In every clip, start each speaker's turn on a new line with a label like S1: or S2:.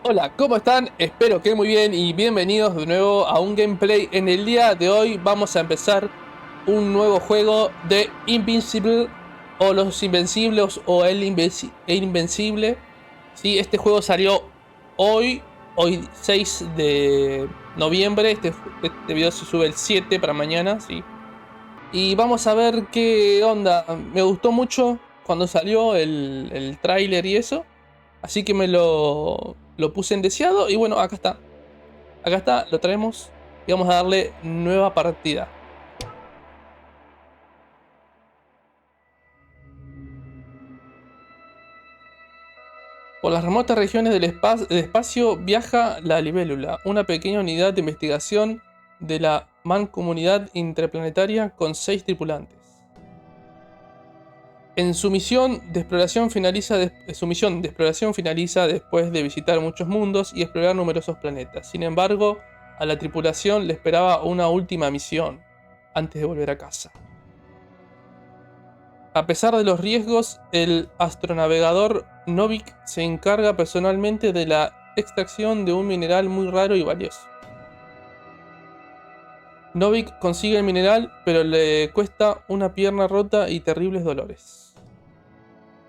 S1: Hola, ¿cómo están? Espero que muy bien y bienvenidos de nuevo a un gameplay. En el día de hoy vamos a empezar un nuevo juego de Invincible o los Invencibles o el Invencible. Sí, este juego salió hoy, hoy 6 de noviembre. Este video se sube el 7 para mañana, sí. Y vamos a ver qué onda. Me gustó mucho cuando salió el tráiler y eso. Así que lo puse en deseado y bueno, acá está. Acá está, lo traemos y vamos a darle nueva partida. Por las remotas regiones del espacio viaja la libélula, una pequeña unidad de investigación de la Mancomunidad Interplanetaria con 6 tripulantes. Su misión de exploración finaliza después de visitar muchos mundos y explorar numerosos planetas. Sin embargo, a la tripulación le esperaba una última misión antes de volver a casa. A pesar de los riesgos, el astronavegador Novik se encarga personalmente de la extracción de un mineral muy raro y valioso. Novik consigue el mineral, pero le cuesta una pierna rota y terribles dolores.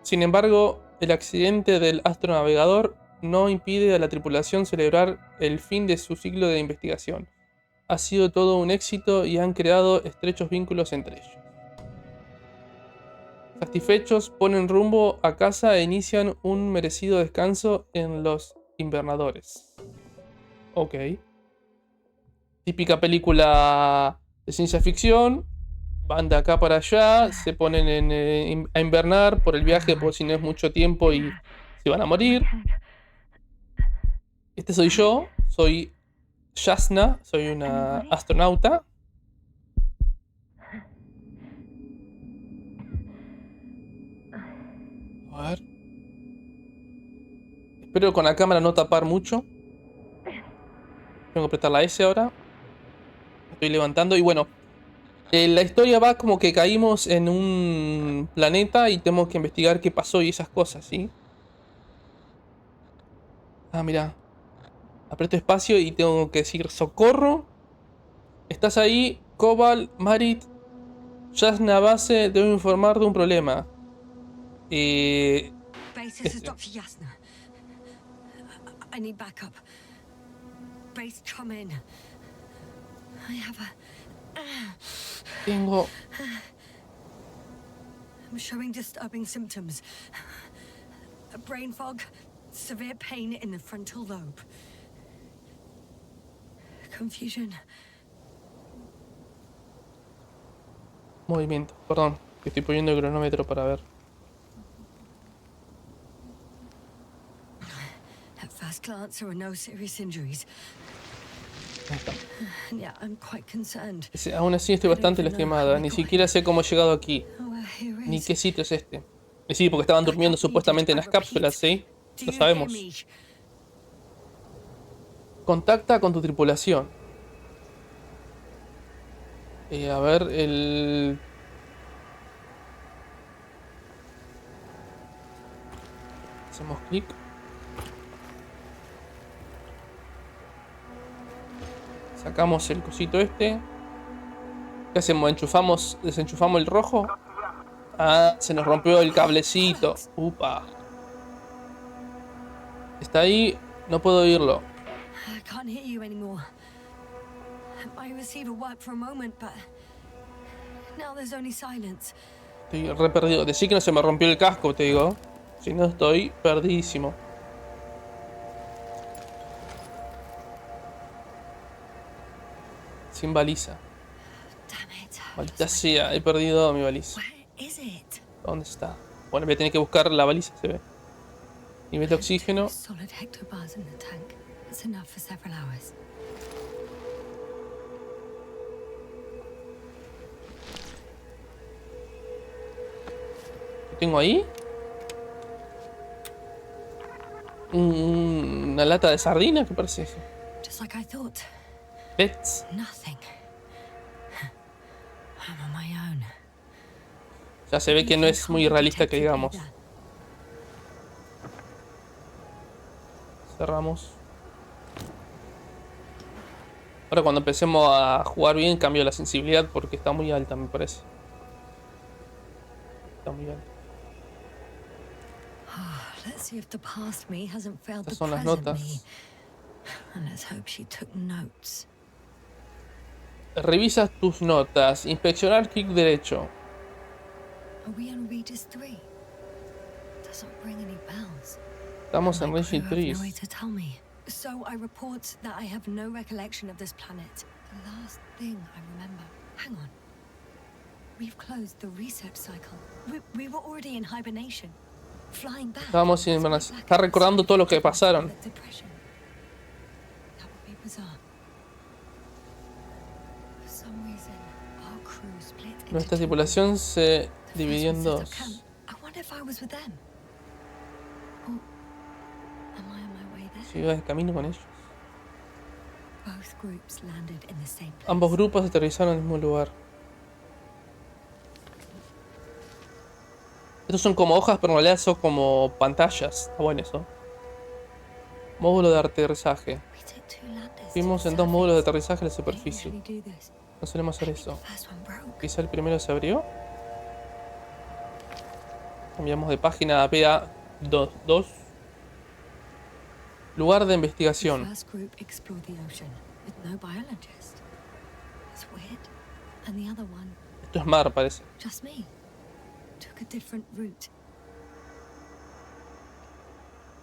S1: Sin embargo, el accidente del astronavegador no impide a la tripulación celebrar el fin de su ciclo de investigación. Ha sido todo un éxito y han creado estrechos vínculos entre ellos. Satisfechos, ponen rumbo a casa e inician un merecido descanso en los invernadores. Ok. Típica película de ciencia ficción. Van de acá para allá, se ponen a invernar por el viaje, por si no es mucho tiempo y se van a morir. Este soy yo, soy Jasna, soy una astronauta. A ver. Espero con la cámara no tapar mucho. Tengo que apretar la S ahora. Estoy levantando y bueno. La historia va como que caímos en un planeta y tenemos que investigar qué pasó y esas cosas, ¿sí? Ah, mira. Aprieto espacio y tengo que decir socorro. ¿Estás ahí? Cobal, Marit, Jasna base, debo informar de un problema.
S2: Base, this is
S1: Este,
S2: Dr. Yasna. I need backup. Base, come in. I have
S1: tengo...
S2: I'm showing disturbing symptoms. A brain fog, severe pain in the frontal lobe. Confusion.
S1: Movimiento, perdón. Que estoy poniendo el cronómetro para ver.
S2: At first glance, there are no serious injuries.
S1: Ahí está.
S2: And yeah, I'm quite concerned.
S1: Aún así estoy bastante lastimada. Ni siquiera sé cómo he llegado aquí. Ni qué sitio es este. Sí, porque estaban durmiendo supuestamente en las cápsulas, ¿sí? Lo sabemos. Contacta con tu tripulación. A ver, hacemos clic. Sacamos el cosito este. ¿Qué hacemos? ¿Desenchufamos el rojo? Ah, se nos rompió el cablecito. Upa. Está ahí, no puedo oírlo.
S2: I can't hear you anymore. My receiver worked for a moment, but now there's only silence.
S1: Estoy re perdido. Decí que no se me rompió el casco, te digo. Si no, estoy perdidísimo. Sin baliza.
S2: Damn it.
S1: Maldita sea, he perdido mi baliza.
S2: Where is it?
S1: ¿Dónde está? Bueno, voy a tener que buscar la baliza, se ve. Nivel de oxígeno.
S2: Solid hectobars in the tank. It's enough for several hours.
S1: ¿Qué tengo ahí? Una lata de sardina, ¿qué parece eso?
S2: Just like I thought.
S1: Let's.
S2: Nothing. I'm on my own.
S1: Ya se ve que no es muy realista que digamos. Cerramos. Ahora cuando empecemos a jugar bien cambio la sensibilidad porque está muy alta, me parece. Está muy alta.
S2: Let's see if the past me hasn't failed
S1: Estas
S2: the
S1: son las
S2: present me.
S1: notas.
S2: And let's hope she took notes.
S1: Revisas tus notas. Inspeccionar clic derecho.
S2: Are we on Regis 3? Doesn't ring any bells.
S1: Estamos en
S2: My
S1: Regis
S2: crew have no
S1: 3.
S2: way to tell me. So I report that I have no recollection of this planet. The last thing I remember. Hang on. We've closed the research cycle. We were already in hibernation. Flying back.
S1: Estábamos en hibernación. Está recordando todo lo que pasaron.
S2: That would be bizarre. For some reason, our crew split into
S1: Nuestra
S2: two.
S1: tripulación se
S2: The
S1: dividió en
S2: first one set
S1: dos.
S2: up camp. I wonder if I was with them. Or am I on my way there?
S1: Si iba de camino con ellos.
S2: Both groups landed in the same place.
S1: Ambos grupos aterrizaron en el mismo lugar. Estos son como hojas, pero en realidad son como pantallas. Está bueno eso. Módulo de aterrizaje.
S2: We took two landers to
S1: Fuimos
S2: the
S1: en dos módulos de
S2: surface.
S1: aterrizaje a la
S2: They
S1: superficie.
S2: usually do this.
S1: No solemos hacer
S2: I think
S1: eso.
S2: the first one broke.
S1: Quizá el primero se abrió. Cambiamos de página a 2. Lugar de
S2: The
S1: investigación.
S2: first group explored the ocean with no biologist. It's weird. And the other one,
S1: Esto es mar, parece.
S2: just me, took a different route.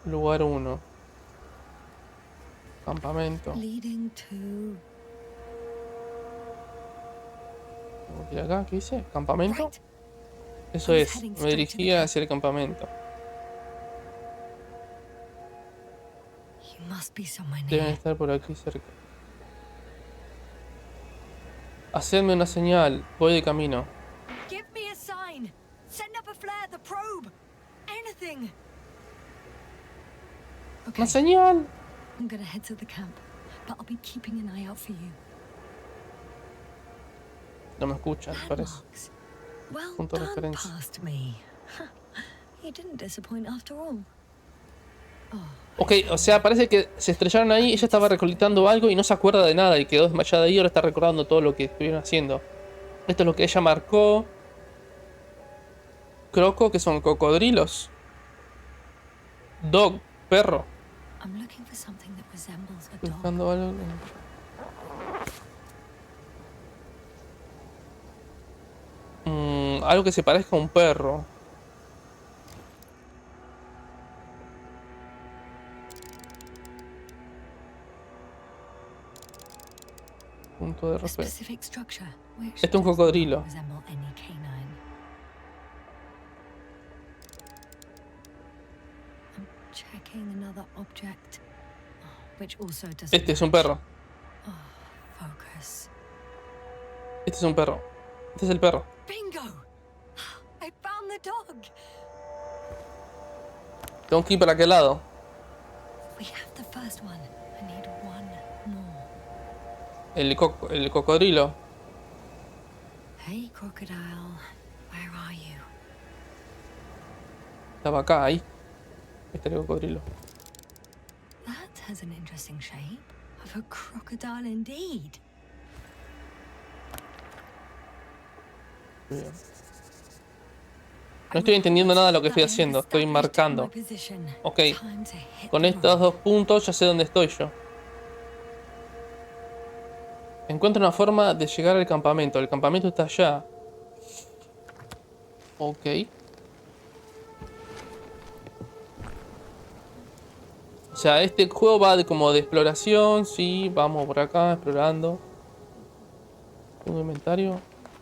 S1: Lugar 1. Campamento.
S2: Leading to...
S1: Tengo que ir acá, ¿qué dice? ¿Campamento?
S2: Right.
S1: Eso es. Me dirigía hacia el campamento.
S2: You must be somewhere
S1: Deben
S2: near.
S1: estar por aquí cerca. Hacedme una señal. Voy de camino.
S2: Give me a sign. Send up a flare, the probe. Anything. Okay,
S1: ¡Una señal!
S2: I'm gonna head to the camp, but I'll be keeping an eye out for you.
S1: No me escuchan, parece.
S2: Landmarks. Well
S1: Punto de
S2: done,
S1: referencia.
S2: past me. You didn't disappoint after all.
S1: Ok, o sea, parece que se estrellaron ahí. Ella estaba recolectando algo y no se acuerda de nada. Y quedó desmayada ahí y ahora está recordando todo lo que estuvieron haciendo. Esto es lo que ella marcó. Croco, que son cocodrilos. Dog, perro.
S2: I'm looking for something that resembles a
S1: Estoy
S2: dog.
S1: buscando algo. Algo que se parezca a un perro. Punto de
S2: A
S1: referencia.
S2: specific structure which
S1: Esto es un
S2: does
S1: cocodrilo.
S2: not resemble any canine. I'm checking another object, which also doesn't
S1: Este es un perro.
S2: focus.
S1: Este es un perro. Este es el perro.
S2: Bingo! I found the dog.
S1: Tengo que ir para aquel lado.
S2: We have the first one. I need one more.
S1: El cocodrilo.
S2: Hey, crocodile, where are you?
S1: Estaba acá, ahí. Este es el cocodrilo.
S2: That has an interesting shape of a crocodile indeed.
S1: Bien. No estoy entendiendo nada de lo que estoy haciendo. Estoy marcando. Ok. Con estos 2 puntos ya sé dónde estoy yo. Encuentro una forma de llegar al campamento. El campamento está allá. Ok. O sea, este juego va de como de exploración. Sí, vamos por acá explorando. Un inventario.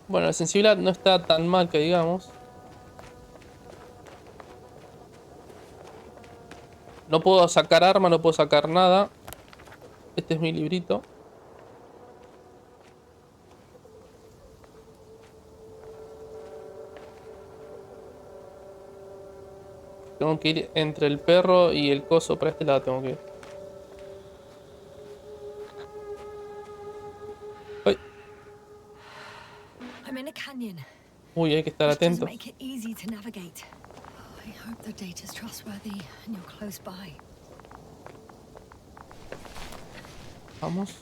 S1: Bueno, la sensibilidad no está tan mal que digamos. No puedo sacar arma, no puedo sacar nada. Este es mi librito. Tengo que ir entre el perro y el coso. Para este lado tengo que ir. ¡Ay!
S2: I'm in a canyon.
S1: Uy, hay que estar
S2: Which doesn't
S1: atentos.
S2: make it easy to navigate. I hope the data's trustworthy and you're close by.
S1: Vamos.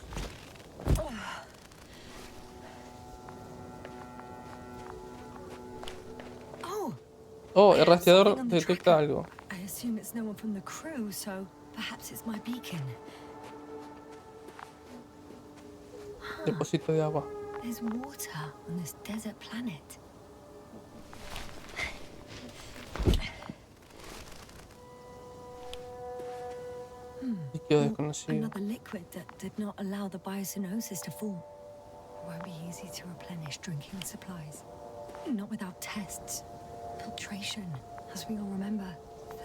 S1: Oh, el rastreador detecta algo.
S2: I assume it's no one from the crew, so perhaps it's my beacon.
S1: Depósito de agua.
S2: There's water on this desert planet.
S1: Líquido desconocido.
S2: Another liquid that did not allow the biocenosis to form. Won't be easy to replenish drinking supplies. Not without tests. Filtration, as we all remember.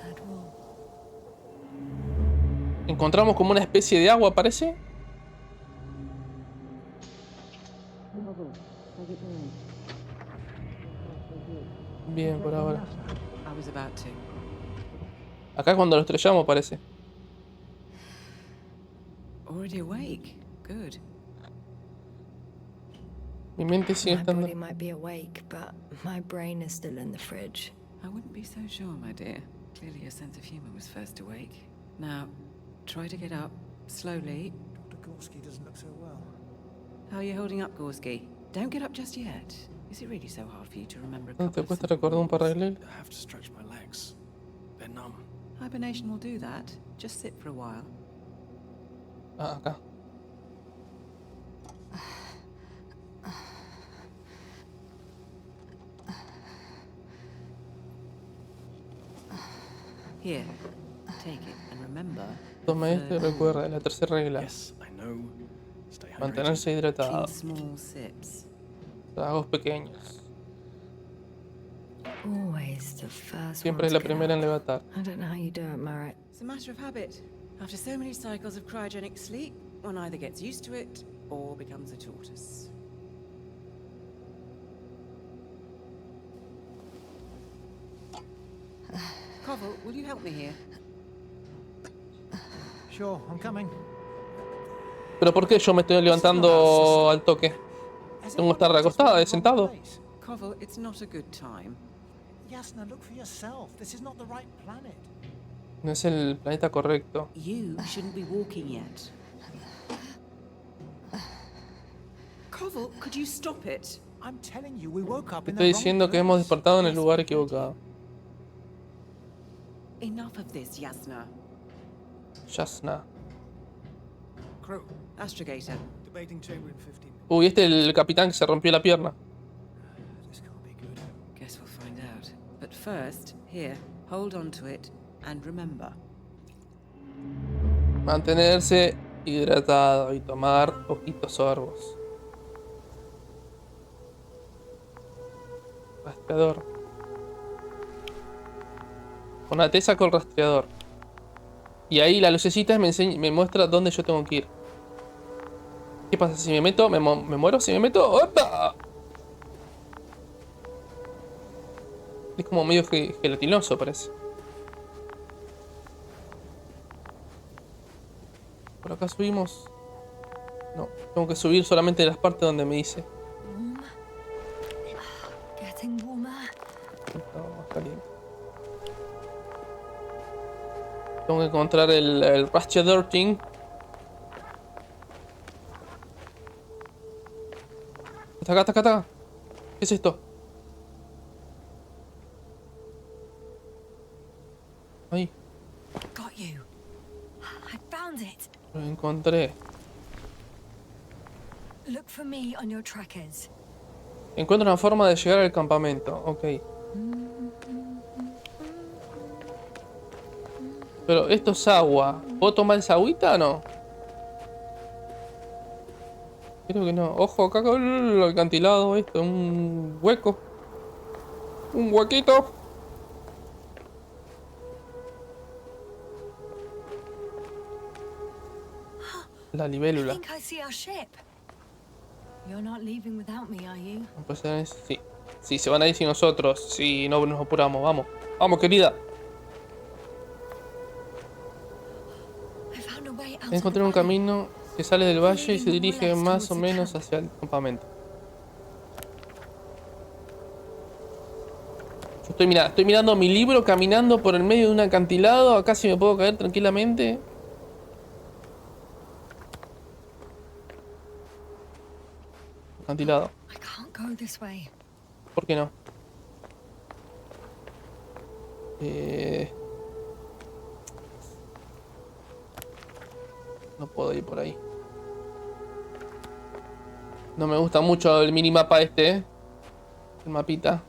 S2: Third rule.
S1: Encontramos como una especie de agua, parece. Bien, por ahora. Acá es cuando lo estrellamos, parece.
S3: Already awake. Good.
S1: Mi mente sigue
S2: My
S1: estando.
S2: body might be awake, but my brain is still in the fridge.
S3: I wouldn't be so sure, my dear. Clearly your sense of humor was first awake. Now, try to get up, slowly.
S4: Dr. Gorski doesn't look so well.
S3: How are you holding up, Gorski? Don't get up just yet. Is it really so hard for you to remember a
S1: ¿No te
S3: couple of
S1: cuesta
S3: simple
S1: recordar un par de
S3: rules?
S1: reglas?
S4: I have to stretch my legs. They're numb.
S3: Hibernation will do that. Just sit for a while.
S1: Ah, acá.
S3: Here, take it and remember.
S1: Toma esto y recuerda la tercera regla.
S4: Yes, I know. Stay hydrated.
S1: Mantenerse hidratado.
S3: Clean small sips.
S1: Tragos pequeños.
S2: Always the first
S1: Siempre
S2: one
S1: es
S2: to
S1: la
S2: get
S1: primera
S2: up.
S1: en levantar.
S2: I don't know how you do it, Merritt.
S3: It's a matter of habit. After so many cycles of cryogenic sleep, one either gets used to it or becomes a tortoise. Koval, will you help me here?
S4: Sure, I'm coming.
S1: ¿Pero por qué yo me estoy levantando al toque? Tengo que estar recostada, sentado.
S3: Koval, it's not a good time.
S4: Yasna, look for yourself. This is not the right planet.
S1: No es el planeta correcto.
S3: You shouldn't be walking yet. Koval, could you stop it?
S4: I'm telling you, we woke up in
S1: Estoy
S4: the wrong
S1: diciendo que hemos
S4: place.
S1: despertado en el lugar equivocado.
S3: Enough of this, Yasna.
S1: Yasna.
S4: Crew,
S3: Astrogator,
S4: debating chamber in 15 minutes.
S1: Uy, este es el capitán que se rompió la pierna.
S4: This can't be good.
S3: guess we'll find out. But first, here, hold on to it and remember.
S1: Mantenerse hidratado y tomar poquitos sorbos. Rastreador. Ponate, saco el rastreador. Y ahí la lucecita me muestra dónde yo tengo que ir. ¿Qué pasa si me meto? ¿Me muero si me meto? ¡Opa! Es como medio gelatinoso, parece. Por acá subimos. No, tengo que subir solamente las partes donde me dice.
S2: Warm. Getting warmer.
S1: No, más caliente. Tengo que encontrar el rastreador thing. Está acá, está acá, está acá. ¿Qué es esto? Ahí,
S2: Got you. I found it.
S1: lo encontré.
S2: Look for me on your trackers.
S1: Encuentro una forma de llegar al campamento. Ok. Pero esto es agua. ¿Puedo tomar esa agüita o no? Creo que no. Ojo, acá con el acantilado esto. Un hueco. Un huequito. La
S2: I
S1: libélula.
S2: think I see our ship. You're not leaving without me, are you?
S1: Pues, sí. Sí, se van a ir sin nosotros. Si no nos apuramos. Vamos. Vamos, querida.
S2: I found a way out
S1: Encontré
S2: of
S1: un
S2: the valley.
S1: camino que sale del valle y se dirige más o menos hacia el campamento. Yo estoy mirando mi libro caminando por el medio de un acantilado. Acá sí me puedo caer tranquilamente. acantilado.
S2: I can't go this way.
S1: ¿Por qué no? No puedo ir por ahí. No me gusta mucho el minimapa este, ¿eh? El mapita.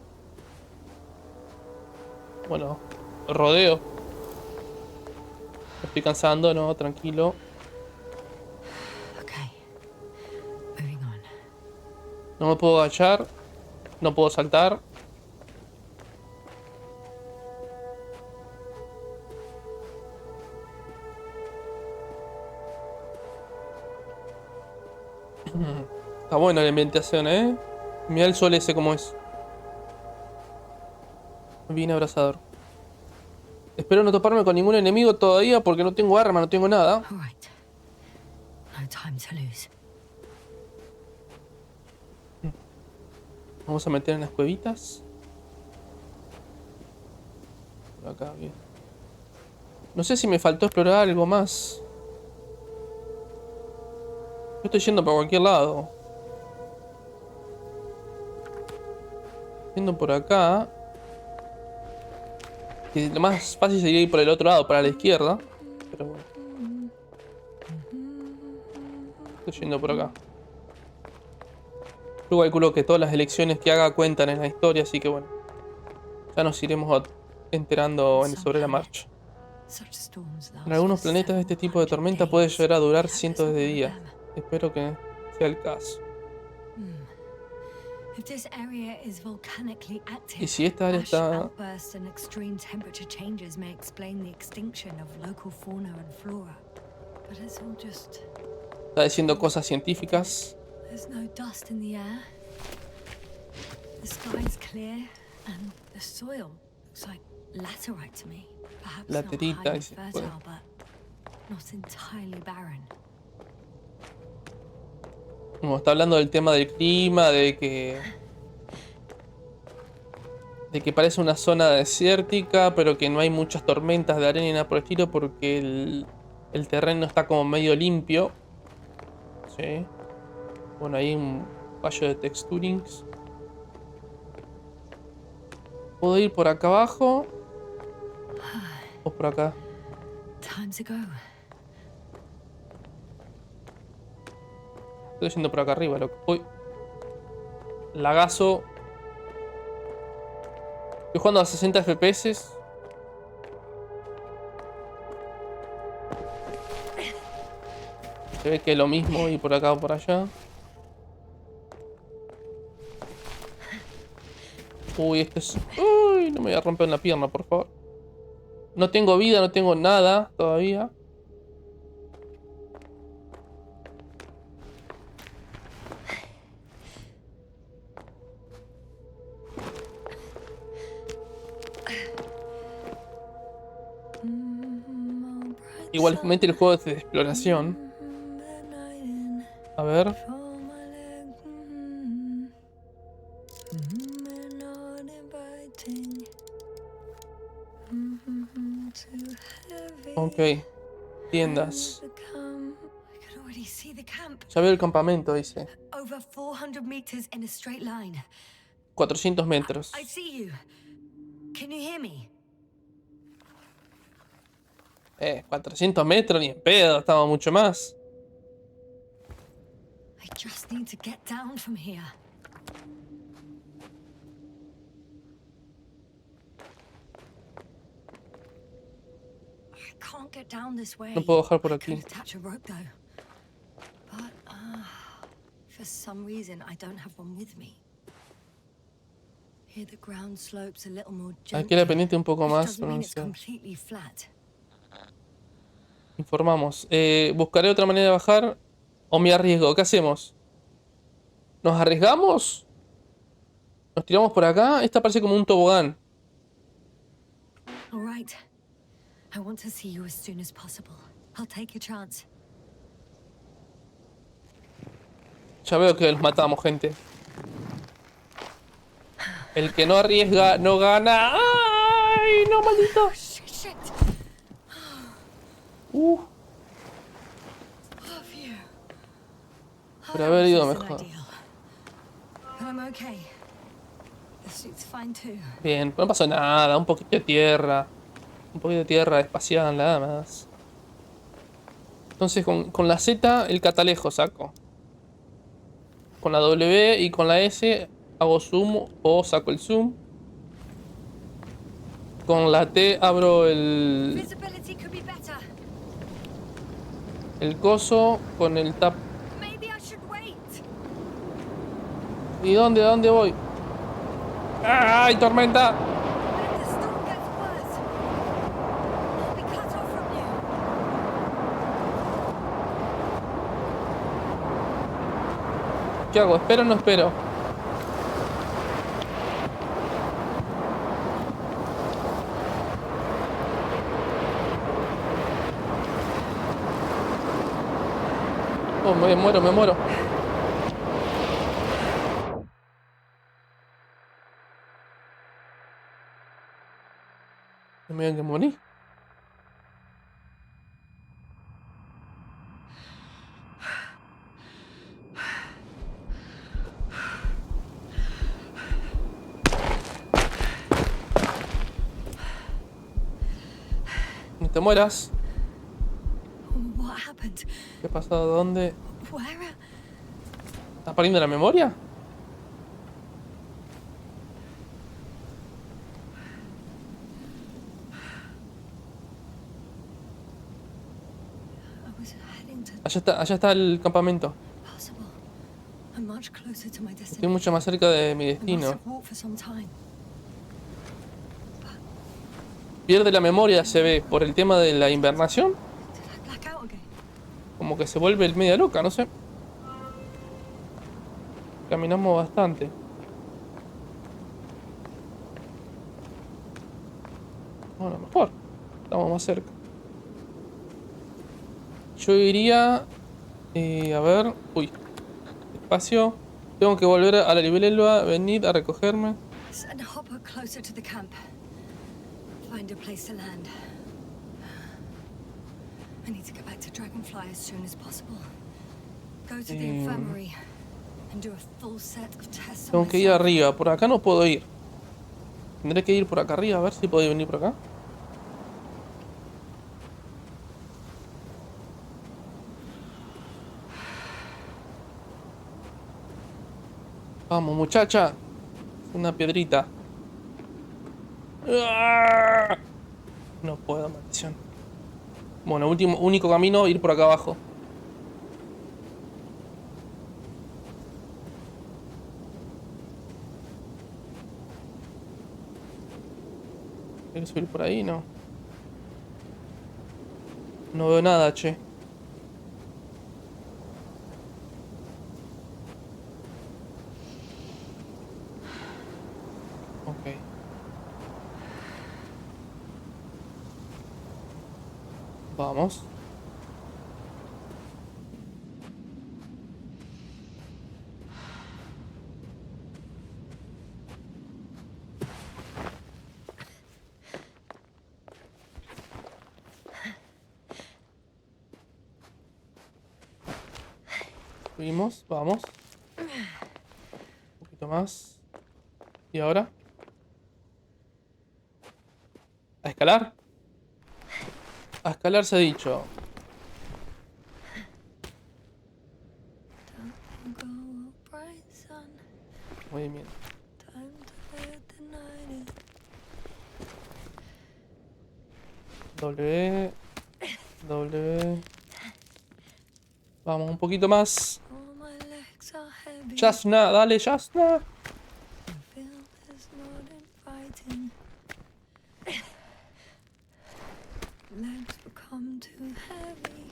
S1: Bueno, rodeo. Me estoy cansando, no, tranquilo.
S2: Okay. Moving on.
S1: No me puedo agachar. No puedo saltar. Está buena la ambientación, ¿eh? Mira el sol ese como es. Bien abrasador. Espero no toparme con ningún enemigo todavía porque no tengo arma, no tengo nada.
S2: All right. No time to lose.
S1: Vamos a meter en las cuevitas. Por acá, bien. No sé si me faltó explorar algo más. Yo estoy yendo por cualquier lado. Yendo por acá. Que lo más fácil sería ir por el otro lado, para la izquierda. Pero bueno. Estoy yendo por acá. Yo calculo que todas las elecciones que haga cuentan en la historia, así que bueno. Ya nos iremos enterando sobre la marcha. En algunos planetas este tipo de tormenta puede llegar a durar cientos de días. Espero que sea el caso. Y si esta área está... Está diciendo cosas científicas. Laterita, dice. Bueno. Como está hablando del tema del clima, de que parece una zona desértica, pero que no hay muchas tormentas de arena y nada por el estilo, porque el terreno está como medio limpio. Sí. Bueno, hay un fallo de texturings. ¿Puedo ir por acá abajo? ¿O por acá? Estoy yendo por acá arriba, loco. Uy. Lagazo. Estoy jugando a 60 FPS. Se ve que es lo mismo ir por acá o por allá. Uy, esto es... Uy, no me voy a romper en la pierna, por favor. No tengo vida, no tengo nada todavía. Igualmente el juego es de exploración. A ver. Ok. Tiendas. Ya veo el campamento, dice. 400 metros. 400 metros ni en pedo, estaba mucho más. No puedo bajar por aquí. Aquí la pendiente un poco más pronunciada. Informamos. Buscaré otra manera de bajar o me arriesgo. ¿Qué hacemos? ¿Nos arriesgamos? ¿Nos tiramos por acá? Esta parece como un tobogán. Ya veo que los matamos, gente. El que no arriesga no gana. ¡Ay, no, maldito! Por haber ido mejor.
S2: I'm okay. The suit's fine too.
S1: Bien, no pasó nada, un poquito de tierra. Un poquito de tierra espacial, nada más. Entonces con la Z el catalejo saco. Con la W y con la S hago zoom o saco el zoom. Con la T abro
S2: Visibility could be better.
S1: el coso. Con el tap.
S2: Maybe I should wait.
S1: ¿Y dónde? ¿A dónde voy? ¡Ay, tormenta!
S2: If the storm gets worse, I'll be cut off from you.
S1: ¿Qué hago? ¿Espero o no espero? Oh, me muero, me muero. Me voy a morir. No te mueras.
S2: What happened?
S1: ¿Qué ha pasado? ¿Dónde?
S2: Where?
S1: ¿Estás perdiendo la memoria?
S2: I was heading to
S1: Allá está el campamento.
S2: possible. I'm much closer to my
S1: Estoy
S2: destination.
S1: mucho más cerca de mi
S2: I must
S1: destino.
S2: have walked for some time.
S1: Pierde la memoria, se ve, por el tema de la invernación.
S2: Did I black out again?
S1: Como que se vuelve el media loca, no sé. Caminamos bastante. Bueno, mejor. Estamos más cerca. Yo iría... a ver... Uy. Espacio. Tengo que volver a la libélula. Venid a recogerme.
S2: Send a hopper closer to the camp. Find a place to land. I need to get back to Dragonfly as soon as possible. Go to the infirmary and do a full set of tests on
S1: Tengo que ir
S2: myself.
S1: arriba. Por acá no puedo ir. Tendré que ir por acá arriba. A ver si puedo venir por acá. Vamos, muchacha. Una piedrita. ¡Ah! No puedo, maldición. Bueno, único camino, ir por acá abajo. ¿Quieres subir por ahí? No. No veo nada, che. Ok. Vamos. Subimos, vamos. Un poquito más. ¿Y ahora? ¿A escalar? A escalar se ha dicho.
S2: Go, bright sun,
S1: Muy bien.
S2: time to let the night in.
S1: W. Vamos, un poquito más.
S2: All my legs are heavy.
S1: Jasna, dale, Jasna.
S2: Feel there's not inviting. Legs become too heavy.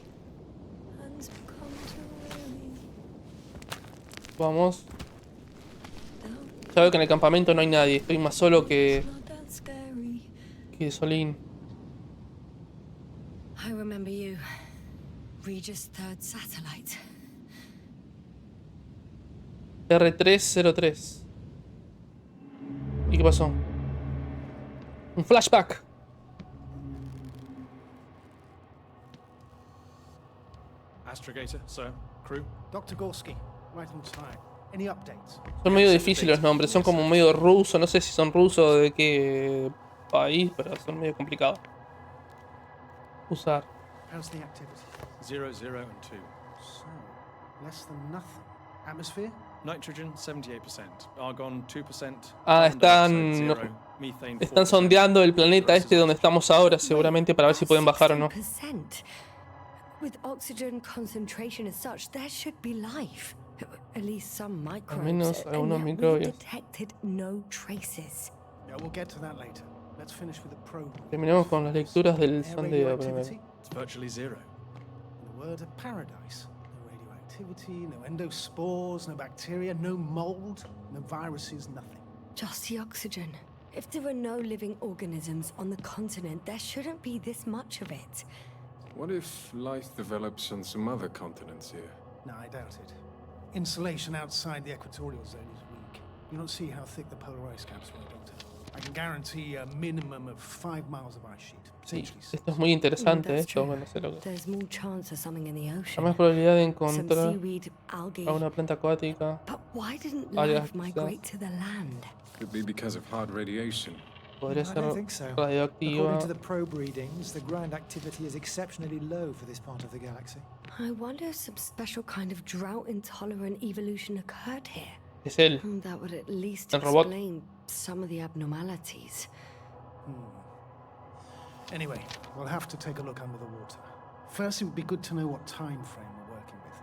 S2: Hands become too weary.
S1: Vamos.
S2: Down,
S1: Ya veo que en el campamento no hay nadie. Estoy más solo
S2: it's not that scary.
S1: que Solín.
S2: I remember you. Regis' third satellite.
S1: R303. ¿Y qué pasó? Un flashback.
S5: Astrogator, sir. Crew.
S4: Dr. Gorski, right on time. Any updates?
S1: Son medio difíciles los nombres, son como medio rusos, no sé si son rusos de qué país, pero son medio complicados. Usar.
S4: How's the activity?
S5: 0, 0, and 2.
S4: So, less than nothing. Atmosphere?
S5: Nitrogen 78%, argon 2%.
S1: Ah,
S5: carbon dioxide 0, methane 4%.
S1: están sondeando el planeta este donde estamos ahora, seguramente para ver si pueden bajar o no.
S2: 60%. With oxygen concentration as such, there should be life. At least some microbes.
S1: menos
S2: and
S1: algunos
S2: yet we
S1: microbios.
S2: detected no traces.
S4: Yeah, we'll get to that later. Let's finish with the probe.
S1: Terminamos con las lecturas del
S4: Air
S1: sondeo primero.
S4: radioactivity?
S5: It's virtually 0.
S4: In the word of paradise. No radioactivity, no endospores, no bacteria, no mold, no viruses, nothing.
S2: Just the oxygen. If there are no living organisms on the continent, there shouldn't be this much of it.
S6: What if life develops on some other continents here?
S4: No, I doubt it. Insulation outside the equatorial zone is weak. You don't see how thick the polar ice caps were, Doctor. I can guarantee a minimum of 5 miles of ice sheet.
S1: Sí,
S4: Potentially 6.
S1: esto es muy interesante,
S2: That's
S1: esto,
S2: true.
S1: bueno, sé lo que.
S2: There's more chance of something in the
S1: Hay
S2: ocean.
S1: más probabilidad de
S2: Some
S1: encontrar
S2: seaweed, algae.
S1: a una planta acuática.
S2: But why didn't
S1: Algas,
S2: life migrate to the land?
S6: Could be because of hard radiation.
S1: Podría
S7: I
S1: ser
S7: don't think so.
S1: radioactiva.
S7: According to the probe readings, the ground activity is exceptionally low for this part of the galaxy.
S2: I wonder if some special kind of drought-intolerant evolution occurred here.
S1: Es él.
S2: That would at least
S1: El robot.
S2: explain some of the abnormalities.
S4: Anyway, we'll have to take a look under the water. First, it would be good to know what time frame we're working with.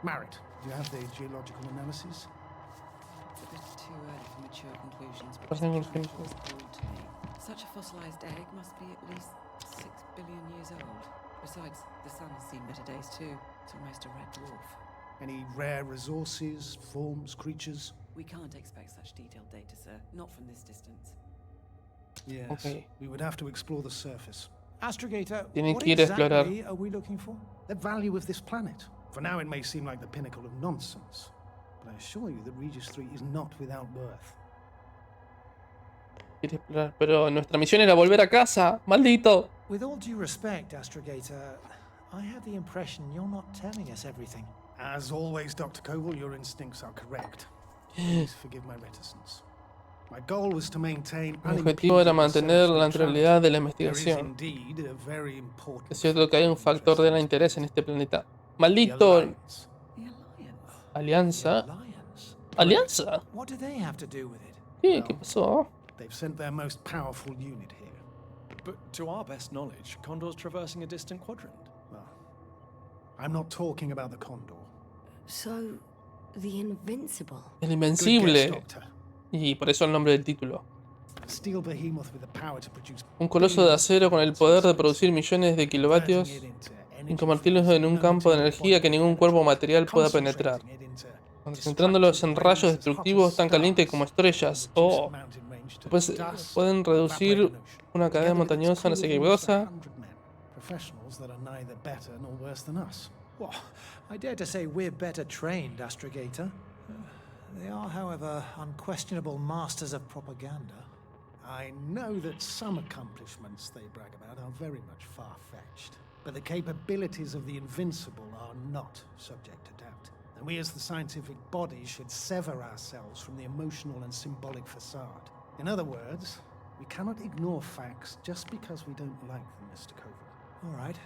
S4: Marriott, do you have the geological analysis?
S3: It's a bit too early for mature conclusions, but
S1: Parecen
S3: it's
S1: conclusiones.
S3: possible to me. Such a fossilized egg must be at least 6 billion years old. Besides, the sun has seen better days too. It's almost a red dwarf.
S4: Any rare resources, forms, creatures?
S3: We can't expect such detailed data, sir. Not from this distance.
S4: Yes.
S1: Okay.
S4: We would have to explore the surface.
S7: Astrogator,
S1: Tienen
S7: what
S1: que ir a explorar.
S7: exactly are we looking for?
S4: The value of this planet. For now, it may seem like the pinnacle of nonsense, but I assure you that Regis 3 is not without worth.
S1: Quiere explorar, pero nuestra misión era volver a casa. ¡Maldito!
S7: With all due respect, Astrogator, I have the impression you're not telling us everything.
S4: As always, Dr. Koval, your instincts are correct. Please forgive my reticence. My goal was to maintain
S1: Mi objetivo era mantener la neutralidad de la
S4: There is
S1: investigación.
S4: indeed a very important
S1: Es cierto que hay un factor de interés en este planeta.
S4: The
S1: ¡Maldito!
S4: Alliance.
S3: The Alliance.
S1: Alianza.
S7: Alliance.
S1: ¿Alianza?
S7: What do they have to do with it?
S1: ¿Qué pasó?
S4: They've sent their most powerful unit here.
S5: But to our best knowledge, Condor's traversing a distant quadrant.
S4: Well, I'm not talking about the Condor.
S2: So, the Invincible.
S1: El
S4: Good
S1: Invencible.
S4: guess, Doctor.
S1: Y por eso el nombre del título.
S4: A steel behemoth with the power to produce
S1: Un coloso de acero con el poder de producir millones de kilovatios y convertirlos en un campo de energía que ningún cuerpo material pueda penetrar, concentrándolos en rayos destructivos tan calientes como estrellas. Oh, pues pueden reducir una cadena montañosa, no sé qué cosa.
S4: Professionals that are neither better nor worse than us.
S7: Well, I dare to say we're better trained, Astrogator. They are, however, unquestionable masters of propaganda.
S4: I know that some accomplishments they brag about are very much far-fetched, but the capabilities of the Invincible are not subject to doubt. And we as the scientific body should sever ourselves from the emotional and symbolic facade. In other words, we cannot ignore facts just because we don't like them, Mr. Koval.
S7: All right.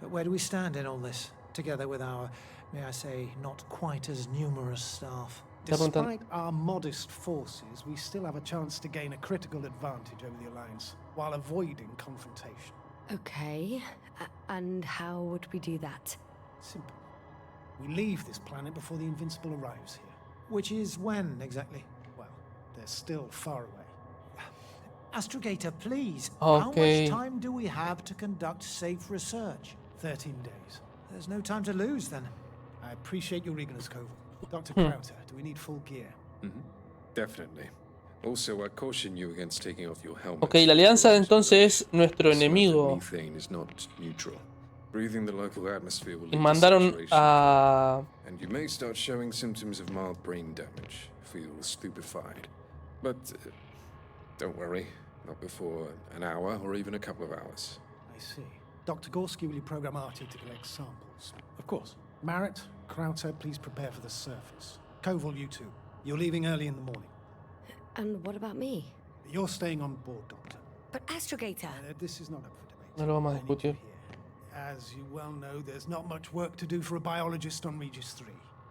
S7: But where do we stand in all this, together with our, may I say, not quite as numerous staff?
S4: Despite our modest forces, we still have a chance to gain a critical advantage over the Alliance, while avoiding confrontation.
S2: Okay, and how would we do that?
S4: Simple. We leave this planet before the Invincible arrives here.
S7: Which is when, exactly?
S4: Well, they're still far away.
S7: Astrogator, please.
S1: Okay.
S7: How much time do we have to conduct safe research?
S4: 13 days.
S7: There's no time to lose, then.
S4: I appreciate your eagerness, Koval. Dr. Krauter, do we need full gear?
S6: Definitely. Also, I caution you against taking off your helmet.
S1: Ok, la alianza entonces es nuestro enemigo.
S6: Methane is not neutral. Breathing the local atmosphere will
S1: Y
S6: lead to
S1: mandaron
S6: saturation.
S1: a...
S6: And you may start showing symptoms of mild brain damage. Feel stupefied. But don't worry, not before an hour or even a couple of hours.
S4: I see. Dr. Gorski, will you program Artie to collect samples?
S5: Of course.
S4: Marrett, Krauter, please prepare for the surface. Koval, you two. You're leaving early in the morning.
S2: And what about me?
S4: You're staying on board, Doctor.
S2: But Astrogator.
S4: This is not up for debate.
S1: No lo vamos a
S4: I need you
S1: discutir.
S4: here. As you well know, there's not much work to do for a biologist on Regis 3,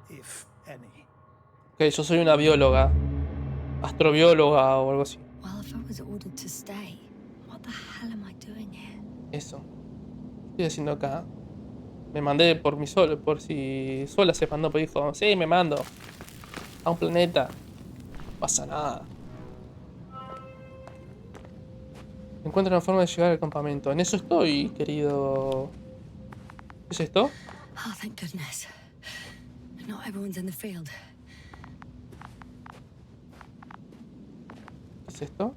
S4: if any.
S1: Ok, yo soy una bióloga. Astrobióloga o algo así.
S2: Well, if I was ordered to stay, what the hell am I doing here?
S1: Eso. ¿Qué estoy haciendo acá? Me mandé por mi solo, por si sola se mandó, pues dijo, sí, me mando a un planeta. No pasa nada. Encuentra una forma de llegar al campamento. En eso estoy, querido. ¿Qué es esto?
S2: Oh, thank goodness. Not everyone's in the field.
S1: ¿Qué es esto?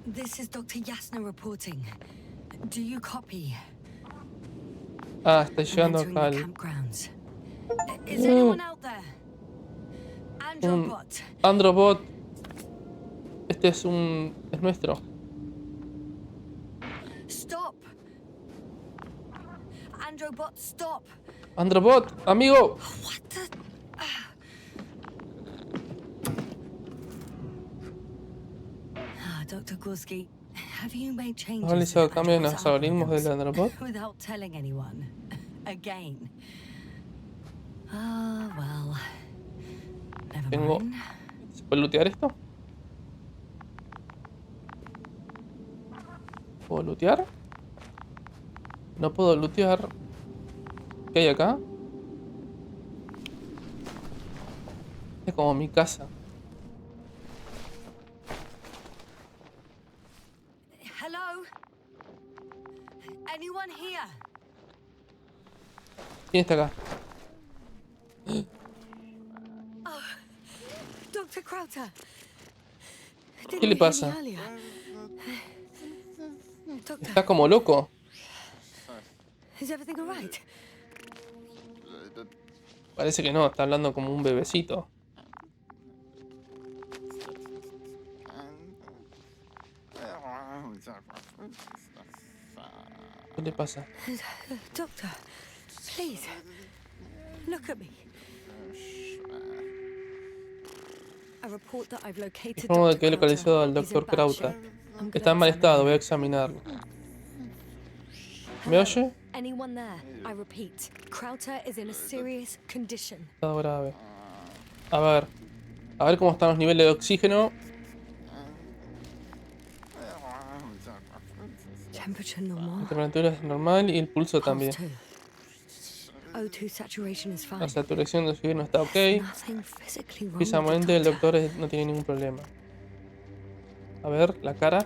S2: This is Dr. Yasna reporting. Do you copy?
S1: Ah, estoy llegando
S2: Entering
S1: acá
S2: the
S1: al
S2: campgrounds. Is anyone out there? Androbot.
S1: Androbot. Este es nuestro.
S2: Stop. Androbot, stop.
S1: Androbot, amigo.
S2: What the? Dr. Gorski, have you made changes?
S1: ¿Has realizado
S2: to
S1: cambios en
S2: Androbot's
S1: los algoritmos del
S2: algorithms
S1: Androbot?
S2: without telling anyone? Again. Ah, well. Never
S1: Tengo.
S2: mind.
S1: ¿Se puede lootear esto? ¿Puedo lootear? No puedo lootear. ¿Qué hay acá? Es como mi casa.
S2: Hello? Anyone here?
S1: ¿Quién está acá?
S2: Dr. Krauter.
S1: ¿Qué le pasa?
S2: Doctor,
S1: Está como loco.
S2: is everything all right?
S1: Parece que no, está hablando como un bebecito. ¿Qué le pasa?
S2: Doctor, please, look at me. A report that I've located
S1: Informo de
S2: Dr.
S1: que he localizado al
S2: Krauter. He's in
S1: Dr.
S2: bad
S1: Krauter.
S2: shape. I'm
S1: Está en
S2: gonna
S1: mal
S2: examine
S1: estado,
S2: him.
S1: voy a examinarlo. ¿Me
S2: Hello?
S1: oye?
S2: Anyone there? I repeat, Krauter is in a serious condition.
S1: Estado grave. A ver cómo están los niveles de oxígeno.
S2: Temperature normal.
S1: La temperatura es normal y el pulso también.
S2: Pulse 2. O2 saturation is fine.
S1: La saturación de oxígeno está ok.
S2: There's nothing physically wrong with the
S1: Físicamente el
S2: doctor.
S1: doctor no tiene ningún problema. A ver, la cara.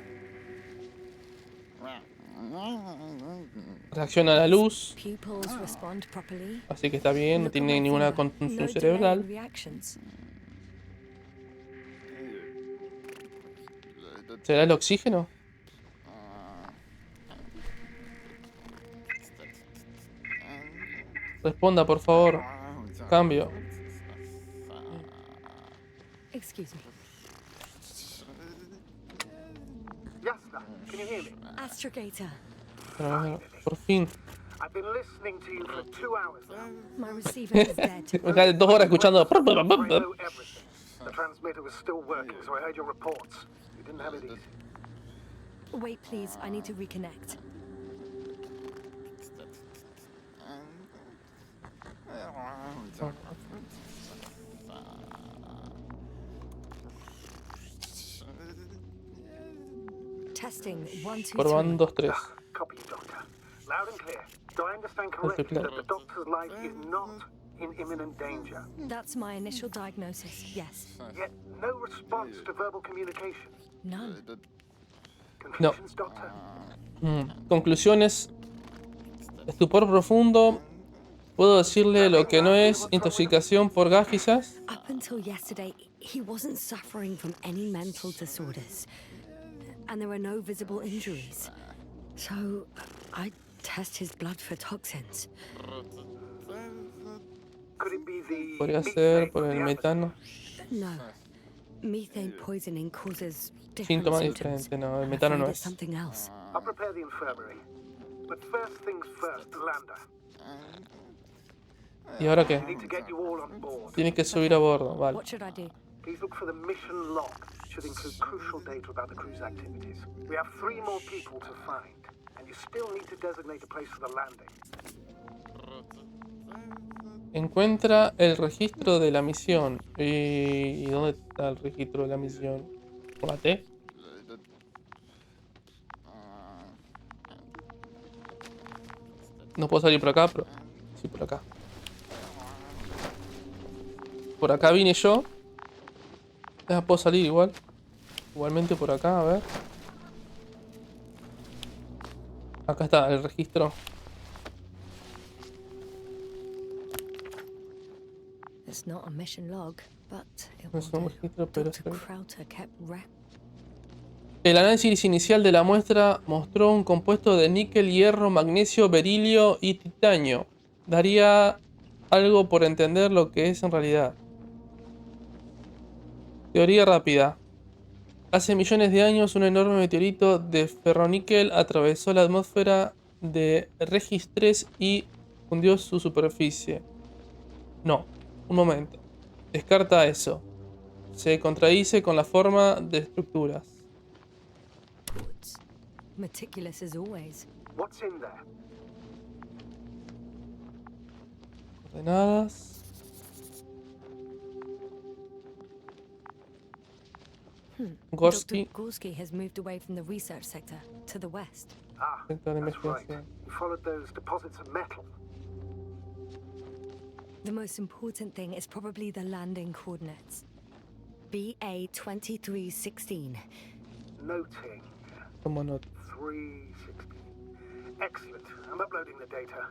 S1: Reacciona a la luz.
S2: Pupils respond properly.
S1: Así que está bien, no
S2: Look at
S1: tiene
S2: my
S1: ninguna
S2: finger.
S1: contusión
S2: No delay in
S1: cerebral.
S2: reactions.
S1: ¿Será el oxígeno? Responda, por favor. Cambio.
S2: Excuse me.
S4: Yasna, can you hear me?
S2: Astrogator.
S1: Pero, a ver, por fin.
S4: I've been listening to you for 2 hours now.
S2: My receiver is dead.
S1: Me quedé 2 horas escuchando.
S4: I know everything. The transmitter was still working, so I heard your reports. You didn't have it easy.
S2: Wait, please. I need to reconnect. Testing 1, 2, 3.
S1: Probando 3.
S4: Copy, Doctor. Loud and clear. Do I understand correctly that the doctor's life is not in imminent danger?
S2: That's my initial diagnosis. Yes.
S4: Yet no response to verbal communication.
S2: None.
S4: Conclusions, Doctor?
S1: Conclusiones. Estupor profundo. ¿Puedo decirle lo que no es intoxicación por gas, quizás?
S2: Up until yesterday, he wasn't suffering from any mental disorders. And there were no visible injuries. So, I test his blood for toxins.
S4: Could it be the
S1: Podría ser por el
S4: methane
S1: metano.
S2: No. Methane poisoning causes different
S1: Síntomas
S2: symptoms.
S1: diferentes, no, el
S2: I'm
S1: metano
S2: afraid
S1: no
S2: it's
S1: es.
S2: something else.
S8: I'll prepare the infirmary. But first things first, the lander.
S1: ¿Y ahora qué?
S8: We need to get you all on board.
S1: Tienes que subir a bordo, vale.
S2: What should I do?
S8: Please look for the mission log. It should include crucial data about the crew's activities. We have 3 more people to find, and you still need to designate a place for the landing.
S1: Encuentra el registro de la misión. ¿Y dónde está el registro de la misión? ¿Por la T? No puedo salir por acá, pero... Sí, por acá. Por acá vine yo. Ya puedo salir igual. Igualmente por acá, a ver. Acá está el registro.
S2: It's not a mission log, but it
S1: No es
S2: will
S1: un
S2: do.
S1: registro, pero
S2: Dr.
S1: es...
S2: Crowther kept
S1: El análisis inicial de la muestra mostró un compuesto de níquel, hierro, magnesio, berilio y titanio. Daría algo por entender lo que es en realidad. Teoría rápida. Hace millones de años un enorme meteorito de ferroníquel atravesó la atmósfera de Regis 3 y hundió su superficie. No, un momento. Descarta eso. Se contradice con la forma de estructuras.
S2: reports. Meticulous as always.
S8: What's in there?
S1: Coordenadas. Gorski.
S2: Dr. Gorski has moved away from the research sector to the west.
S8: Ah,
S1: Sector de
S8: that's right.
S1: investigación.
S8: We followed those deposits of metal.
S2: The most important thing is probably the landing coordinates. BA 2316.
S8: Noting.
S1: Como no.
S8: 316. Excellent. I'm uploading the data.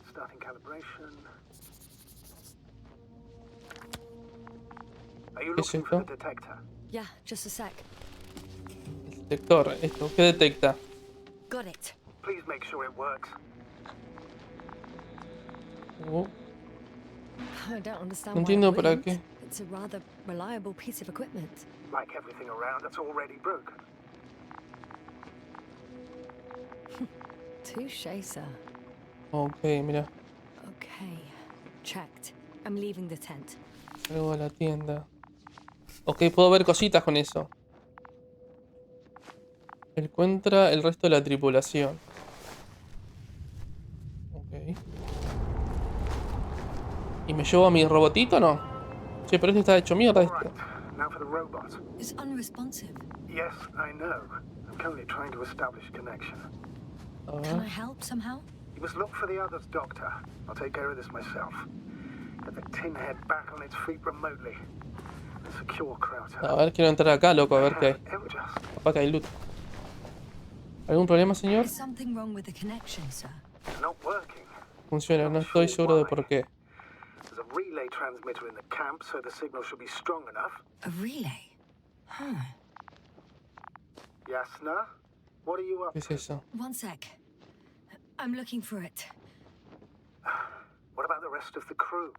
S8: Starting calibration. Are you
S1: ¿Qué es
S8: looking for
S1: esto?
S8: the detector?
S2: Yeah, just a sec.
S1: Detector. Esto. ¿Qué detecta?
S2: Got it.
S8: Please make sure it works.
S2: I don't understand
S1: No
S2: why
S1: entiendo
S2: it
S1: para
S2: wouldn't.
S1: qué.
S2: It's a rather reliable piece of equipment.
S8: Like everything around, it's already broken.
S2: Touché, sir.
S1: Ok, mira.
S2: Okay, checked. I'm leaving the tent.
S1: Salgo a la tienda. Ok, puedo ver cositas con eso. Encuentra el resto de la tripulación. Ok. ¿Y me llevo a mi robotito o no? Che, pero este está hecho mierda
S8: All
S1: este.
S8: right. Now for the robot.
S2: It's unresponsive.
S8: Yes, I know. I'm currently trying to establish a connection.
S1: A
S2: Can I
S1: ver.
S2: help somehow?
S8: You must look for the others, Doctor. I'll take care of this myself. Get the tin head back on its feet remotely. And secure Crowther.
S1: A ver, quiero entrar acá, loco, a ver qué hay.
S8: It will just...
S1: Capaz que hay loot. ¿Algún problema, señor?
S2: Is something wrong with the connection, sir?
S8: It's not working.
S1: Funciona, no estoy seguro de por qué.
S8: There's a relay transmitter in the camp, so the signal should be strong enough.
S2: A relay? Huh.
S8: Yasna? What are you up
S1: ¿Qué es
S8: to?
S1: eso?
S2: One sec. I'm looking for it.
S8: What about the rest of the crew?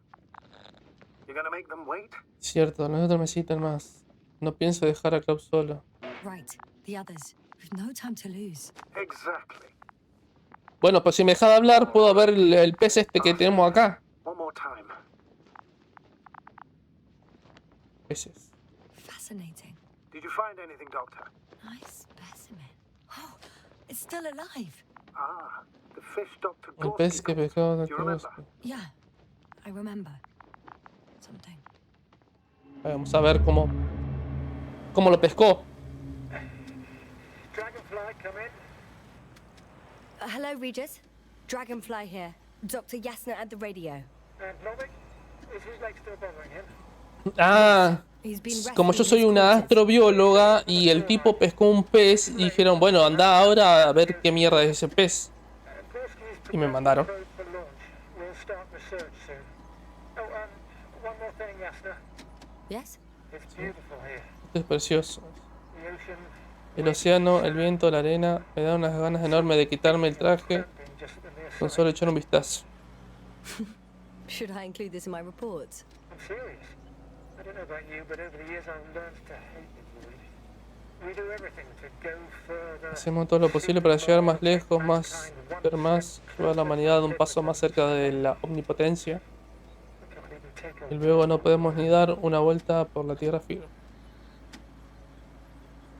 S8: You're gonna make them wait?
S1: Cierto, nosotros necesitan más. No pienso dejar a Club solo.
S2: Right, the others. We've no time to lose.
S8: Exactly.
S1: Bueno, pues si me deja de hablar, puedo ver el pez este que tenemos acá.
S8: One more time.
S1: Peces.
S2: Fascinating.
S8: Did you find anything, Doctor?
S2: Nice specimen. Oh, it's still alive.
S8: Ah, the fish Dr.
S1: El
S8: Gorski
S1: pez que
S8: caught.
S1: pescó
S8: Do
S1: de
S8: you remember?
S1: Gorski.
S2: Yeah, I remember. Something.
S1: Vamos a ver cómo lo pescó.
S8: Dragonfly, come in.
S2: Hello, Regis. Dragonfly here. Dr. Yasna at the radio.
S8: And Blobby? Is his leg still bothering him?
S1: Ah,
S2: He's been
S1: como yo
S2: resting
S1: soy
S2: in his
S1: una
S2: quarters.
S1: astrobióloga y el tipo pescó un pez y dijeron, bueno, anda ahora a ver qué mierda es ese pez. Y me mandaron.
S8: We'll start research soon. Oh, one more thing, Yasna.
S2: Yes?
S8: It's beautiful here.
S1: Esto es precioso.
S8: The ocean
S1: El océano, el viento, la arena, me da unas ganas enormes de quitarme el traje
S8: being just at the near
S1: con
S8: side.
S1: solo echar un vistazo.
S2: Should I include this in my reports?
S8: I'm serious. I don't know about you, but over the years I've learned to hate the void. We do everything to go further.
S1: Hacemos todo lo posible para llegar más lejos, más, ver más, llevar a la humanidad un paso más cerca de la omnipotencia. Y luego no podemos ni dar una vuelta por la tierra firme.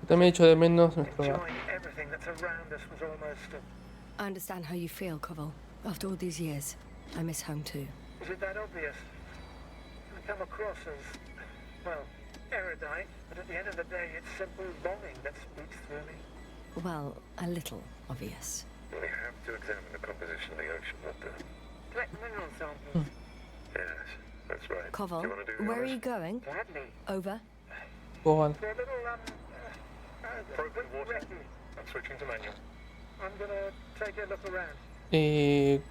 S1: También echo de menos nuestro hogar.
S2: I understand how you feel, Koval. After all these years, I miss home too.
S8: Is it that obvious? I come across as, well, erudite, but at the end of the day, it's simple longing that speaks through me.
S2: Well, a little obvious.
S9: We have to examine the composition of the ocean, not the...
S8: Collect mineral samples.
S9: Yes, that's right.
S2: Koval,
S9: Do you want to do the
S2: where are
S9: honors?
S2: you going?
S8: Gladly.
S2: Over.
S1: Koval.
S8: For a little,
S9: Probe for the water.
S8: recce.
S9: I'm switching to manual.
S8: I'm gonna take a look around.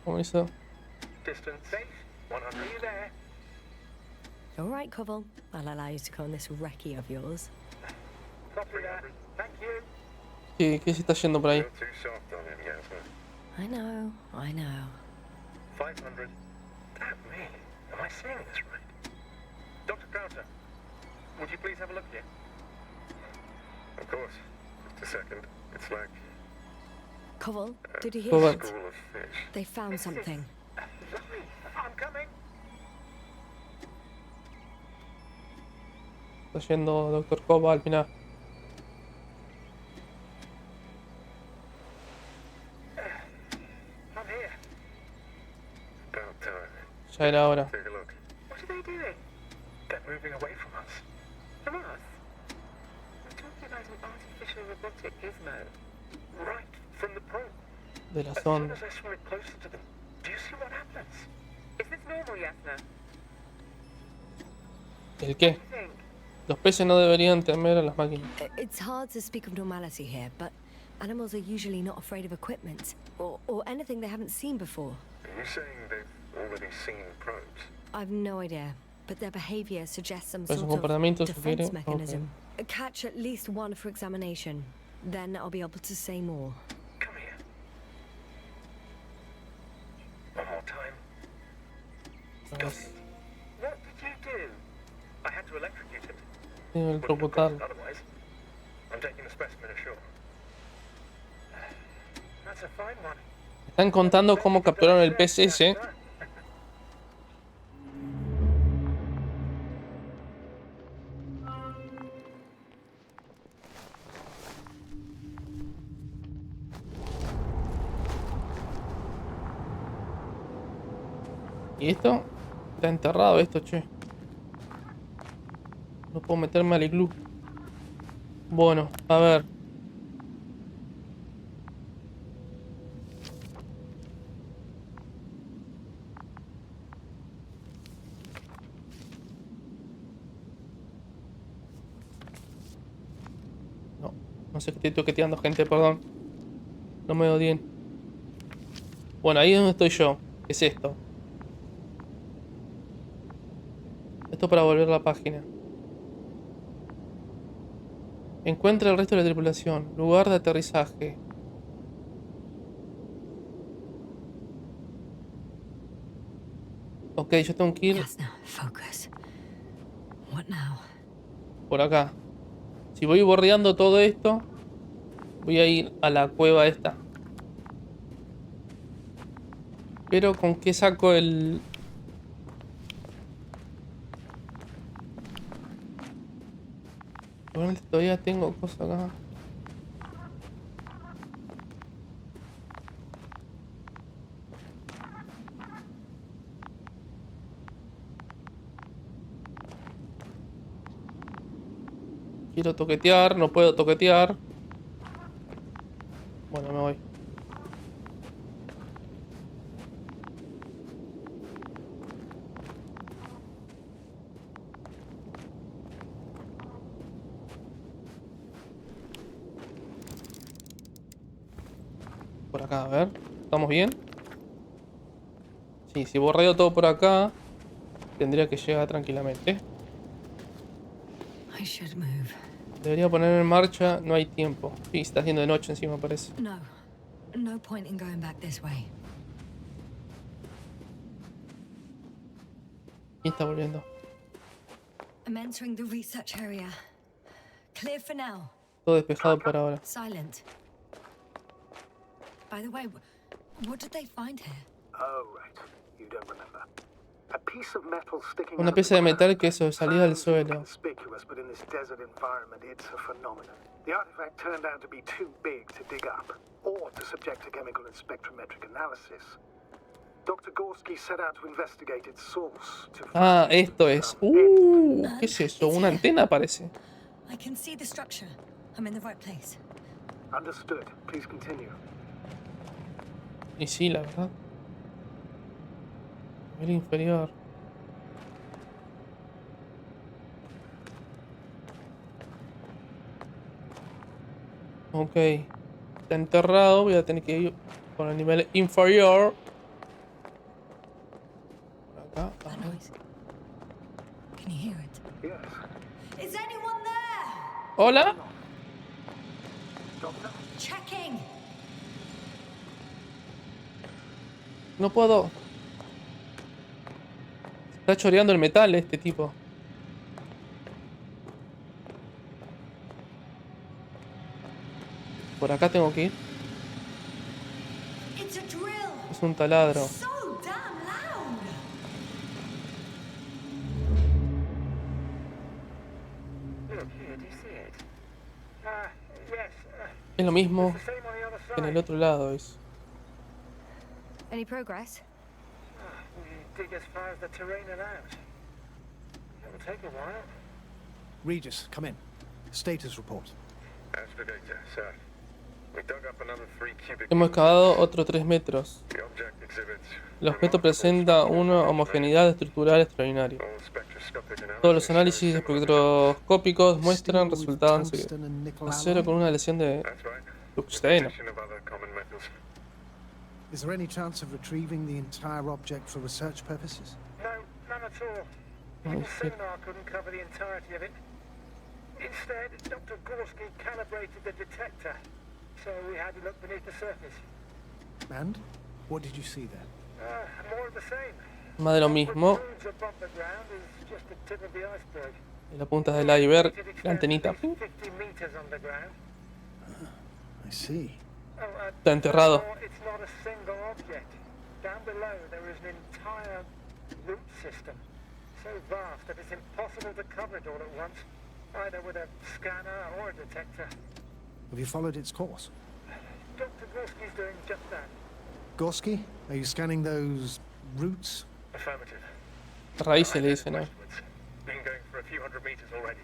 S1: ¿Cómo hizo?
S9: Distance,
S8: Safe?
S9: 100.
S8: Are you there?
S2: All right, Koval. I'll allow you to go on this recce of yours.
S8: Copy that. Thank you.
S1: ¿Qué se está yendo por ahí?
S9: You're too soft on him, Yasna.
S2: I know, I know.
S9: 500.
S8: Damn me. Am I seeing this right?
S9: Dr. Crowther, would you please have a look here? Of course. Just a second. It's like
S2: Koval, did you hear
S1: Koval.
S9: a
S2: that?
S9: school of fish.
S2: They found something.
S8: Lovely. I'm coming.
S1: Está yendo Dr. Koval al final.
S8: I'm here.
S9: About time.
S1: Ya era hora.
S9: Take a look.
S8: What are they doing? They're moving away from us.
S3: From us? We're talking about an artificial robotic gizmo.
S8: Right from the probe.
S1: De la
S8: As soon
S1: sonda.
S8: as I swim it closer to them, do you see what happens?
S3: Is this normal, Yasna?
S1: ¿El qué?
S3: What do you think?
S1: Los peces no deberían temer a las máquinas.
S2: It's hard to speak of normality here, but animals are usually not afraid of equipment or anything they haven't seen before.
S9: Are you saying they've already seen probes?
S2: I've no idea, but their behavior suggests some
S1: Pues su
S2: sort of
S1: comportamiento
S2: defense
S1: sugiere.
S2: mechanism. Catch at least one for examination. Then I'll be able to say more.
S8: Come here. One more time.
S1: Vamos
S8: What did you do?
S9: I had to electrocute it.
S1: a
S9: Wouldn't have got it
S1: electrocutarlo.
S9: otherwise. I'm taking the specimen ashore.
S8: That's a fine one.
S1: Están contando cómo capturaron el pez ese. ¿Y esto? Está enterrado esto, che. No puedo meterme al iglú. Bueno, a ver. No sé qué estoy toqueteando, gente, perdón. No me odien. Bueno, ahí es donde estoy yo. ¿Qué es esto? Esto para volver a la página. Encuentra el resto de la tripulación. Lugar de aterrizaje. Ok, yo tengo que ir
S2: Yasna, focus. What now?
S1: por acá. Si voy bordeando todo esto, voy a ir a la cueva esta. Pero ¿con qué saco el...? Probablemente todavía tengo cosas acá. Quiero toquetear, no puedo toquetear. Bueno, me voy. Por acá, a ver. ¿Estamos bien? Sí, si borreo todo por acá, tendría que llegar tranquilamente.
S2: I should move.
S1: Debería poner en marcha, no hay tiempo. Sí, está haciendo de noche encima, parece.
S2: No. No point in going back this way.
S1: ¿Quién está volviendo?
S2: I'm entering the research area. Clear for now.
S1: Todo despejado por ahora.
S2: Silent. By the way, what did they find here?
S8: Oh, right. You don't remember. A piece of metal sticking
S1: Una
S8: out of the
S1: pieza de metal
S8: ground.
S1: que sobresalía del
S8: Sounds
S1: suelo.
S8: inconspicuous, but in this desert environment, it's a phenomenon. The artifact turned out to be too big to dig up, or to subject to chemical and spectrometric analysis. Dr. Gorski set out to investigate its source.
S1: Ah, esto es. ¿Qué es eso? Una antena parece.
S2: I can see the structure. I'm in the right place.
S8: Understood. Please continue.
S1: Y sí, la verdad. Nivel inferior. Ok. Está enterrado. Voy a tener que ir por el nivel inferior. Por acá.
S2: That noise. Can you hear it?
S8: Yes.
S2: Is anyone there?
S1: Hola.
S8: Doctor?
S2: Checking.
S1: No puedo. Está choreando el metal este tipo. Por acá tengo que ir.
S2: It's a drill.
S1: Es un taladro.
S2: So damn loud.
S9: Look here, do you see it? Yes.
S1: Es lo mismo
S9: It's the same on the other
S1: que en
S9: side.
S1: el otro lado. Es.
S2: Any progress?
S9: We dig as far as the terrain allows. It'll take a while.
S4: Regis, come in. Status report.
S9: Astronauta, sir. We dug up another 3 cubic
S1: Hemos excavado otros 3 metros.
S9: The object exhibits
S1: El objeto presenta una homogeneidad estructural extraordinaria.
S9: all spectroscopic analysis
S1: Todos los análisis
S9: shows similar
S1: espectroscópicos muestran
S4: Steel with
S1: resultados
S4: tungsten and nickel
S1: acero
S4: alloy?
S1: con una lesión de
S9: That's right.
S1: tungsteno.
S9: Addition of other common metals.
S4: Is there any chance of retrieving the entire object for research purposes?
S9: No, none at all. Even sonar couldn't cover the entirety of it. Instead, Dr. Gorski calibrated the detector, so we had to look beneath the surface.
S4: And? What did you see there?
S9: More of the same.
S1: Más de lo
S9: What
S1: mismo.
S9: protrudes above the ground is just the tip of the iceberg.
S1: En la punta del iceberg, la antenita.
S9: 50 meters underground.
S4: I see.
S1: Está enterrado.
S9: Furthermore, it's not a single object. Down below there is an entire root system, so vast that it's impossible to cover it all at once, either with a scanner or a detector.
S4: Have you followed its course?
S9: Dr. Gorski's doing just that.
S4: Gorski, are you scanning those roots?
S9: Affirmative.
S1: Raíces le dicen, ¿no?
S9: Westwards. Been going for a few hundred meters already.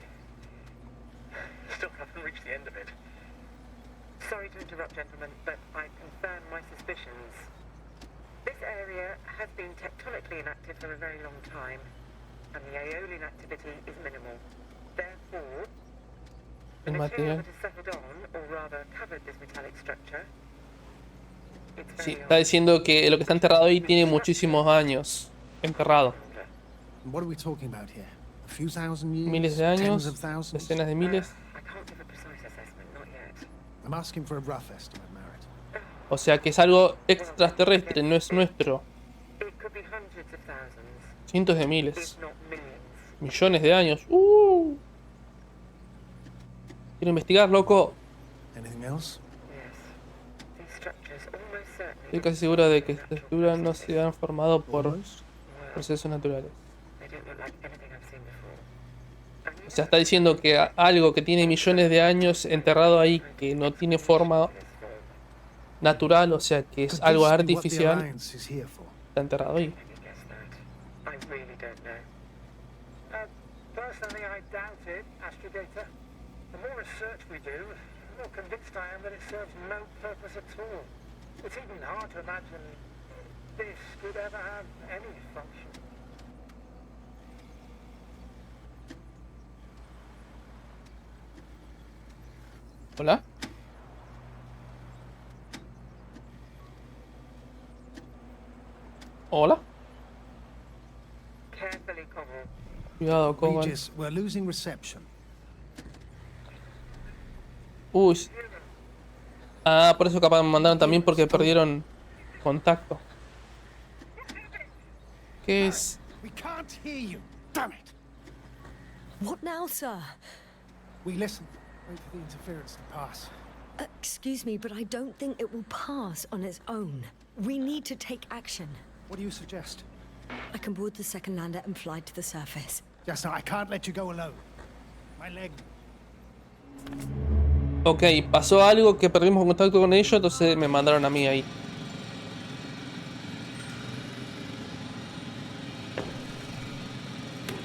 S9: Still haven't reached the end of it.
S3: Sorry to interrupt, gentlemen, but I confirm my suspicions. This area has been tectonically inactive for a very long time, and the aeolian activity is minimal. Therefore, the
S1: El
S3: material
S1: material.
S3: that has settled on, or rather covered this metallic structure, it's
S1: Sí,
S3: very
S1: está diciendo que lo que está enterrado ahí tiene muchísimos años enterrado.
S3: old.
S4: What are we talking about here? A few thousand years?
S1: Miles de
S4: Tens
S1: años,
S4: of thousands?
S1: decenas de miles.
S3: I can't give a precise assessment, not yet.
S4: I'm asking for a rough estimate, Merritt.
S1: O sea que es algo extraterrestre, no es nuestro.
S3: It could be hundreds of thousands,
S1: Cientos de
S3: if
S1: miles.
S3: not millions.
S1: Millones de años. Quiero investigar, loco.
S4: Anything else?
S3: Yes. These structures almost certainly
S1: Estoy casi seguro de que estas estructuras no se han formado por
S4: Almost?
S1: procesos naturales.
S3: they don't look like anything I've seen before. And
S1: O sea, está diciendo que algo que tiene millones de años enterrado ahí, que no tiene forma natural, o sea, que es
S4: Could
S1: algo
S4: this be what the
S1: artificial,
S4: Alliance is here for?
S1: está enterrado ahí.
S3: I guess that. I really don't know.
S9: Personally, I doubt it, Astrodata. The more research we do, the more convinced I am that it serves no purpose at all. It's even hard to imagine this could ever have any function.
S1: ¿Hola? ¿Hola?
S3: Carefully, Cobble.
S1: Cuidado, Cobal.
S4: Regis, we're losing reception.
S1: Uy. Ah, por eso capaz me mandaron también porque perdieron contacto. ¿Qué es?
S4: We can't hear you. Damn it.
S2: What now, sir?
S4: We listen. Wait for the interference to pass.
S2: Excuse me, but I don't think it will pass on its own. We need to take action.
S4: What do you suggest?
S2: I can board the second lander and fly to the surface.
S4: Just now, I can't let you go alone. My leg.
S1: Ok, pasó algo que perdimos contacto con ellos, entonces me mandaron a mí ahí.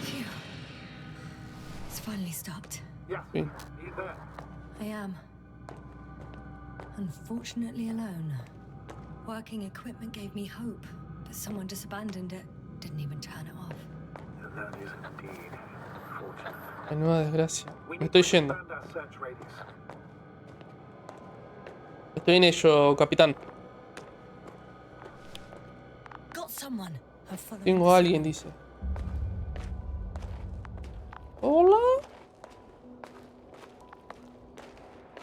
S2: Phew. It's finally stopped.
S8: Yeah.
S1: Sí.
S8: You there?
S2: I am. Unfortunately alone. Working equipment gave me hope, but someone just abandoned it. Didn't even turn it off.
S8: That is indeed fortunate.
S1: La nueva desgracia.
S8: We
S1: Me
S8: need to
S1: estoy yendo.
S8: expand our search radius.
S1: Estoy en ello, capitán.
S2: Got someone. I'm following
S1: Tengo a alguien, dice. Hola.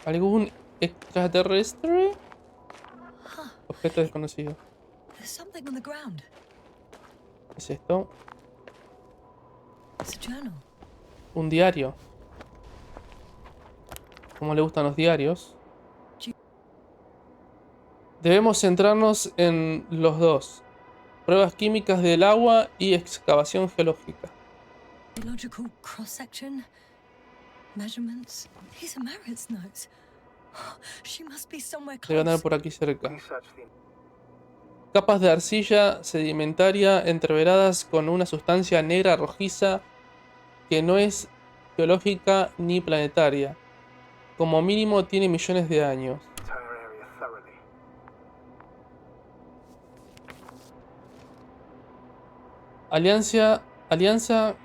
S1: ¿Algún extraterrestre? Objeto desconocido.
S2: There's something on the ground.
S1: ¿Qué es esto?
S2: It's a journal.
S1: Un diario. Como le gustan los diarios. Debemos centrarnos en los dos. Pruebas químicas del agua y excavación geológica.
S2: Geological cross-section. Measurements. These are Marit's notes. She must be somewhere
S1: Debe andar
S2: close.
S1: por aquí cerca.
S8: Research the
S1: Capas de arcilla sedimentaria entreveradas con una sustancia negra rojiza que no es geológica ni planetaria. Como mínimo tiene millones de años.
S8: entire area thoroughly.
S1: Alianza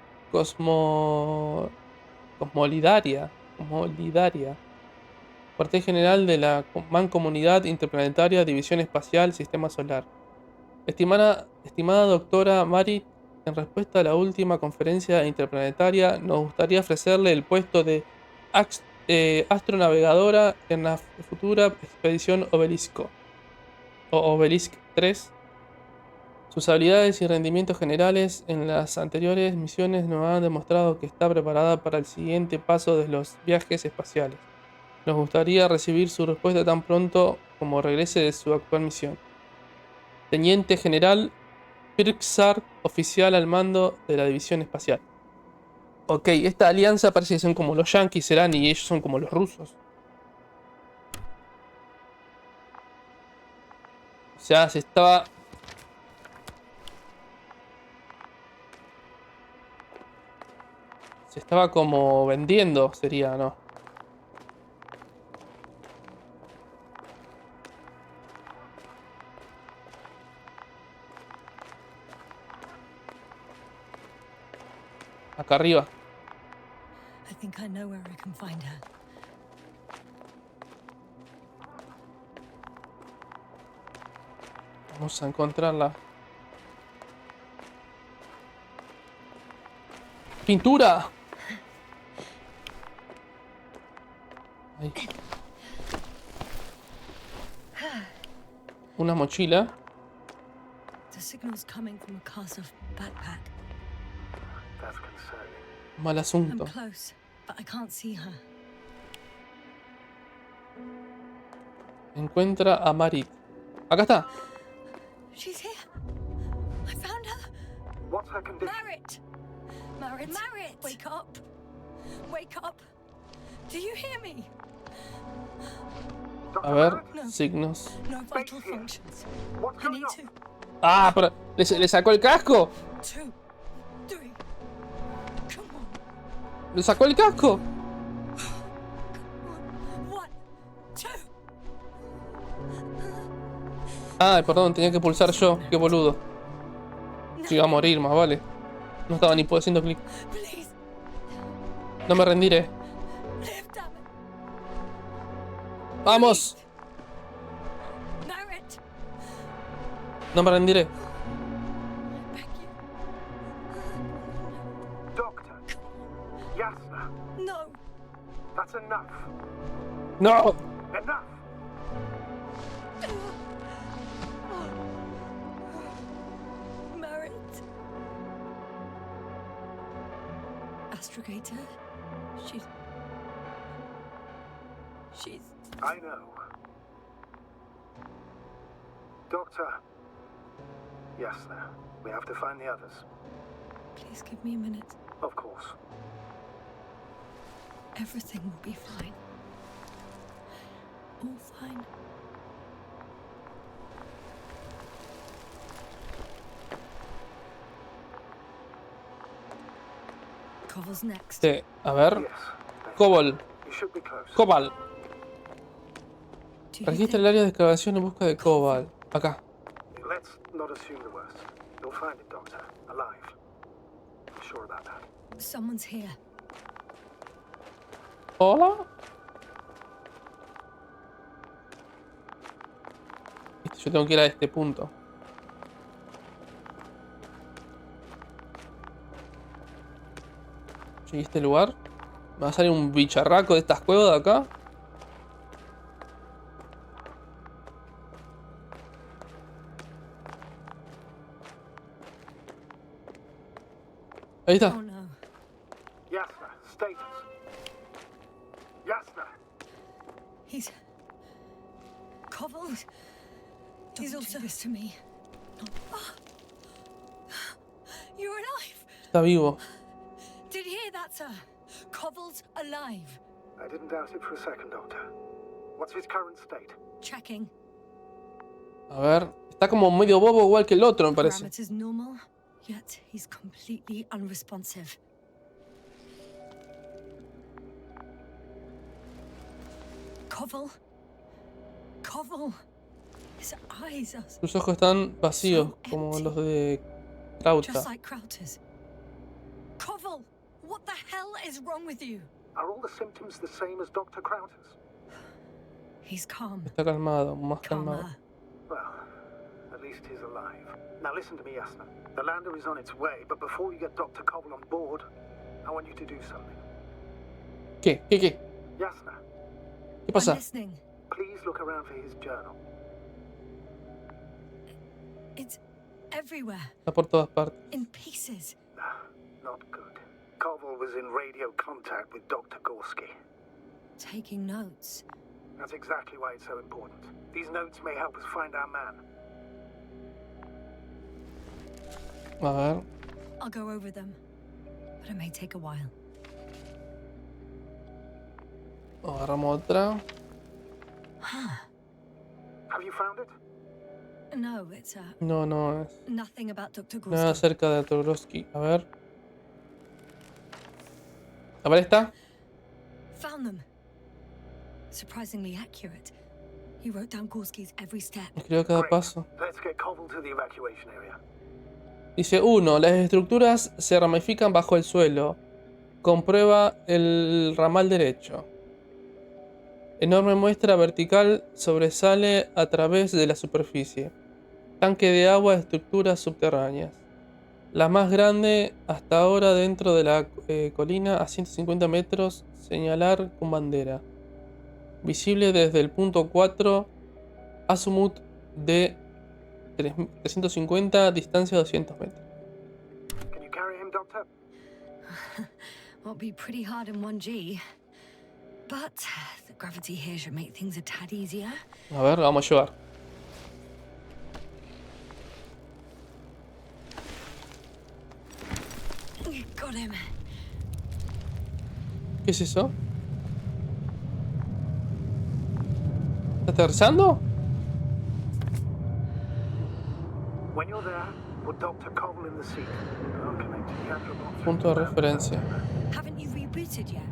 S1: Cosmolidaria. Cuartel General de la Mancomunidad Interplanetaria, División Espacial, Sistema Solar. Estimada doctora Marit, en respuesta a la última conferencia interplanetaria, nos gustaría ofrecerle el puesto de astronavegadora en la futura expedición Obelisco. O Obelisk 3. Sus habilidades y rendimientos generales en las anteriores misiones nos han demostrado que está preparada para el siguiente paso de los viajes espaciales. Nos gustaría recibir su respuesta tan pronto como regrese de su actual misión. Teniente General Pirksar, oficial al mando de la División Espacial. Ok, esta alianza parece que son como los yankees serán y ellos son como los rusos. O sea, se estaba como vendiendo, sería, ¿no? Acá arriba.
S2: I think I know where I can find her.
S1: Vamos a encontrarla. ¡Pintura! Ahí. Una mochila.
S2: The signal's coming from a castle backpack.
S8: That's concerning.
S1: Mal
S2: I'm
S1: asunto.
S2: close, but I can't see her.
S1: Encuentra a Marit. Acá está.
S2: She's here. I found her.
S8: What's her condition?
S2: Marit! Marit! Wake up! Wake up! Do you hear me?
S1: A ver, signos.
S2: No vital functions.
S8: What's
S2: I
S8: going
S2: need
S8: on?
S2: to.
S1: ¡Ah! Pero ¿le sacó el casco?
S2: 2, 3. Come on.
S1: ¿Le sacó el casco?
S2: 1, 2.
S1: Ay, perdón, tenía que pulsar yo. Qué boludo. Yo iba a morir más, vale. No estaba ni haciendo clic.
S2: Please,
S1: No me rendiré.
S2: live, damn it.
S1: ¡Vamos!
S2: Marit,
S1: No me rendiré.
S2: beg you.
S8: Doctor. Yasna.
S2: No.
S8: That's enough.
S1: ¡No!
S8: Enough.
S2: Marit. Astrogator. She's...
S8: I know. Doctor. Yes, sir. We have to find the others.
S2: Please give me a minute.
S8: Of course.
S2: Everything will be fine. All fine. Covel's next.
S1: Sí, a ver.
S8: Yes.
S1: Cobol.
S8: You should be close.
S1: Cobal.
S2: Do you
S1: Registra el
S2: think-
S1: área de excavación en busca de Cobal. Acá.
S8: Let's not assume the worst. You'll find it, Doctor. Alive. I'm sure about that.
S2: Someone's here.
S1: Hola. Yo tengo que ir a este punto. ¿Y este lugar? ¿Me va a salir un bicharraco de estas cuevas de acá? Ahí está.
S2: Oh no.
S8: Yasna, status. Yasna.
S2: He's... Covel? He's also this to me. You're alive!
S1: Está vivo.
S2: Did you hear that, sir? Covel's alive.
S8: I didn't doubt it for a second, Doctor. What's his current state?
S2: Checking.
S1: A ver. Está como medio bobo igual que el otro, me parece.
S2: Parameters normal, yet he's completely unresponsive. Covel? Covel? His eyes are
S1: Sus ojos están vacíos, como los de Krauta.
S2: just like Crowter's. Covel, what the hell is wrong with you?
S8: Are all the symptoms the same as Dr. Crowter's?
S2: He's calm.
S1: Está calmado, más calmado.
S2: Calmer.
S8: Well, at least he's alive. Now listen to me, Yasna. The lander is on its way, but before you get Dr. Koval on board, I want you to do something.
S1: ¿Qué? ¿Qué? ¿Qué?
S8: Yasna,
S1: ¿Qué
S2: I'm
S1: pasa?
S2: listening.
S8: please look around for his journal.
S2: It's everywhere,
S1: Está por todas partes.
S2: in pieces.
S8: Not good. Koval was in radio contact with Dr. Gorski.
S2: Taking notes.
S8: That's exactly why it's so important. These notes may help us find our man.
S1: A ver.
S2: I'll go over them, but it may take a while.
S1: Agarramos otra.
S8: Have you found it?
S2: No, it's
S1: No, no es.
S2: nothing about Dr.
S1: Nada
S2: Gorski.
S1: acerca de Trogroski. A ver. A ver esta.
S2: Found them. Surprisingly accurate. He wrote down Gorski's every step.
S1: Escribió cada
S8: Great.
S1: paso.
S8: Let's get Koval to the evacuation area.
S1: Dice 1. Las estructuras se ramifican bajo el suelo. Comprueba el ramal derecho. Enorme muestra vertical sobresale a través de la superficie. Tanque de agua de estructuras subterráneas. La más grande hasta ahora dentro de la colina a 150 metros. Señalar con bandera. Visible desde el punto 4. Azimut de 350, distancia 200 metros.
S8: Can you carry him, Doctor?
S2: Won't be pretty hard in 1G. But the gravity here should make things a tad easier.
S1: A ver, vamos a llevar.
S2: Got him.
S1: ¿Qué es eso? ¿Está aterrizando?
S8: When you're there, put Dr. Koval in the seat. I'll connect to the Andromorph.
S1: Punto de referencia.
S2: Haven't you rebooted yet?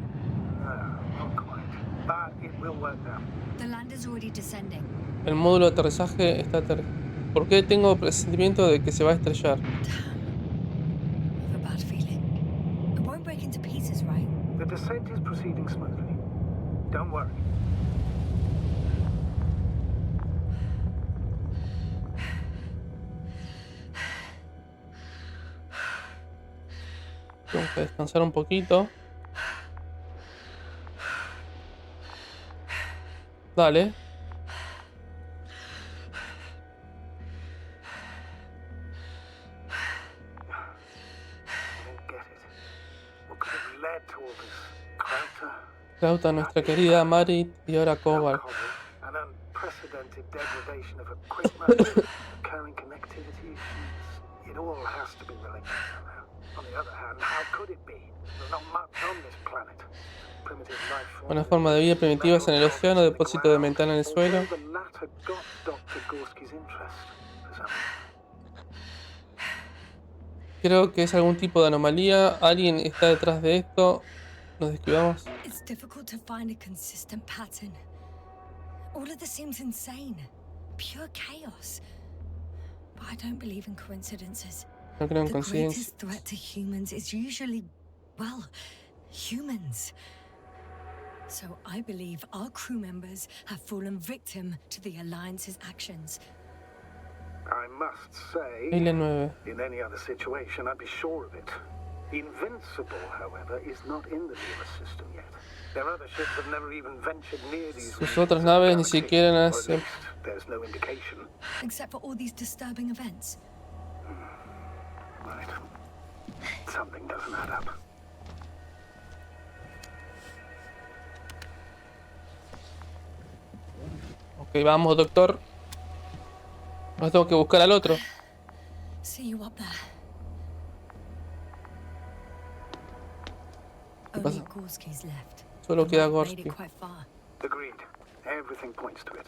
S8: Not quite. But it will work now.
S2: The lander's already descending.
S1: El módulo de aterrizaje está aterrizando. ¿Por qué tengo presentimiento de que se va a estrellar?
S2: Damn. I have a bad feeling. It won't break into pieces, right?
S8: The descent is proceeding smoothly. Don't worry.
S1: Tengo que descansar un poquito. Dale.
S8: I don't get it. What could have led
S1: Astronauta, nuestra querida Marit y ahora Cobalt.
S8: An unprecedented degradation of equipment, carrying connectivity. It all has to be related somehow. On the other hand, how could it be? There's not much on this planet. Primitive life form.
S1: Una forma de vida primitivas en el océano, depósito de metal en el suelo.
S8: Although the latter got Dr. Gorski's interest for some reason.
S1: Creo que es algún tipo de anomalía. Alguien está detrás de esto. Nos descuidamos.
S2: It's difficult to find a consistent pattern. All of this seems insane. Pure chaos. But I don't believe in coincidences.
S1: No creo en
S2: The
S1: coincidencias.
S2: greatest threat to humans is usually, well, humans. So I believe our crew members have fallen victim to the Alliance's actions.
S8: I must say,
S1: Isla 9.
S8: in any other situation, I'd be sure of it. Invincible, however, is not in the newer system yet. Their other ships have never even ventured near these
S1: Sus
S8: regions
S1: otras
S8: of
S1: naves ni
S8: galaxy,
S1: siquiera
S8: or at
S1: hacen.
S8: least there's no indication.
S2: Except for all these disturbing events.
S8: Right. Something doesn't add up.
S1: Ok, vamos, doctor. Ahora tengo que buscar al otro.
S2: See you up there.
S1: ¿Qué
S2: Only
S1: pasa?
S2: Gorski's left.
S1: Solo
S2: The
S1: queda
S2: map made it
S1: Gorski.
S2: quite far.
S8: Agreed. Everything points to it.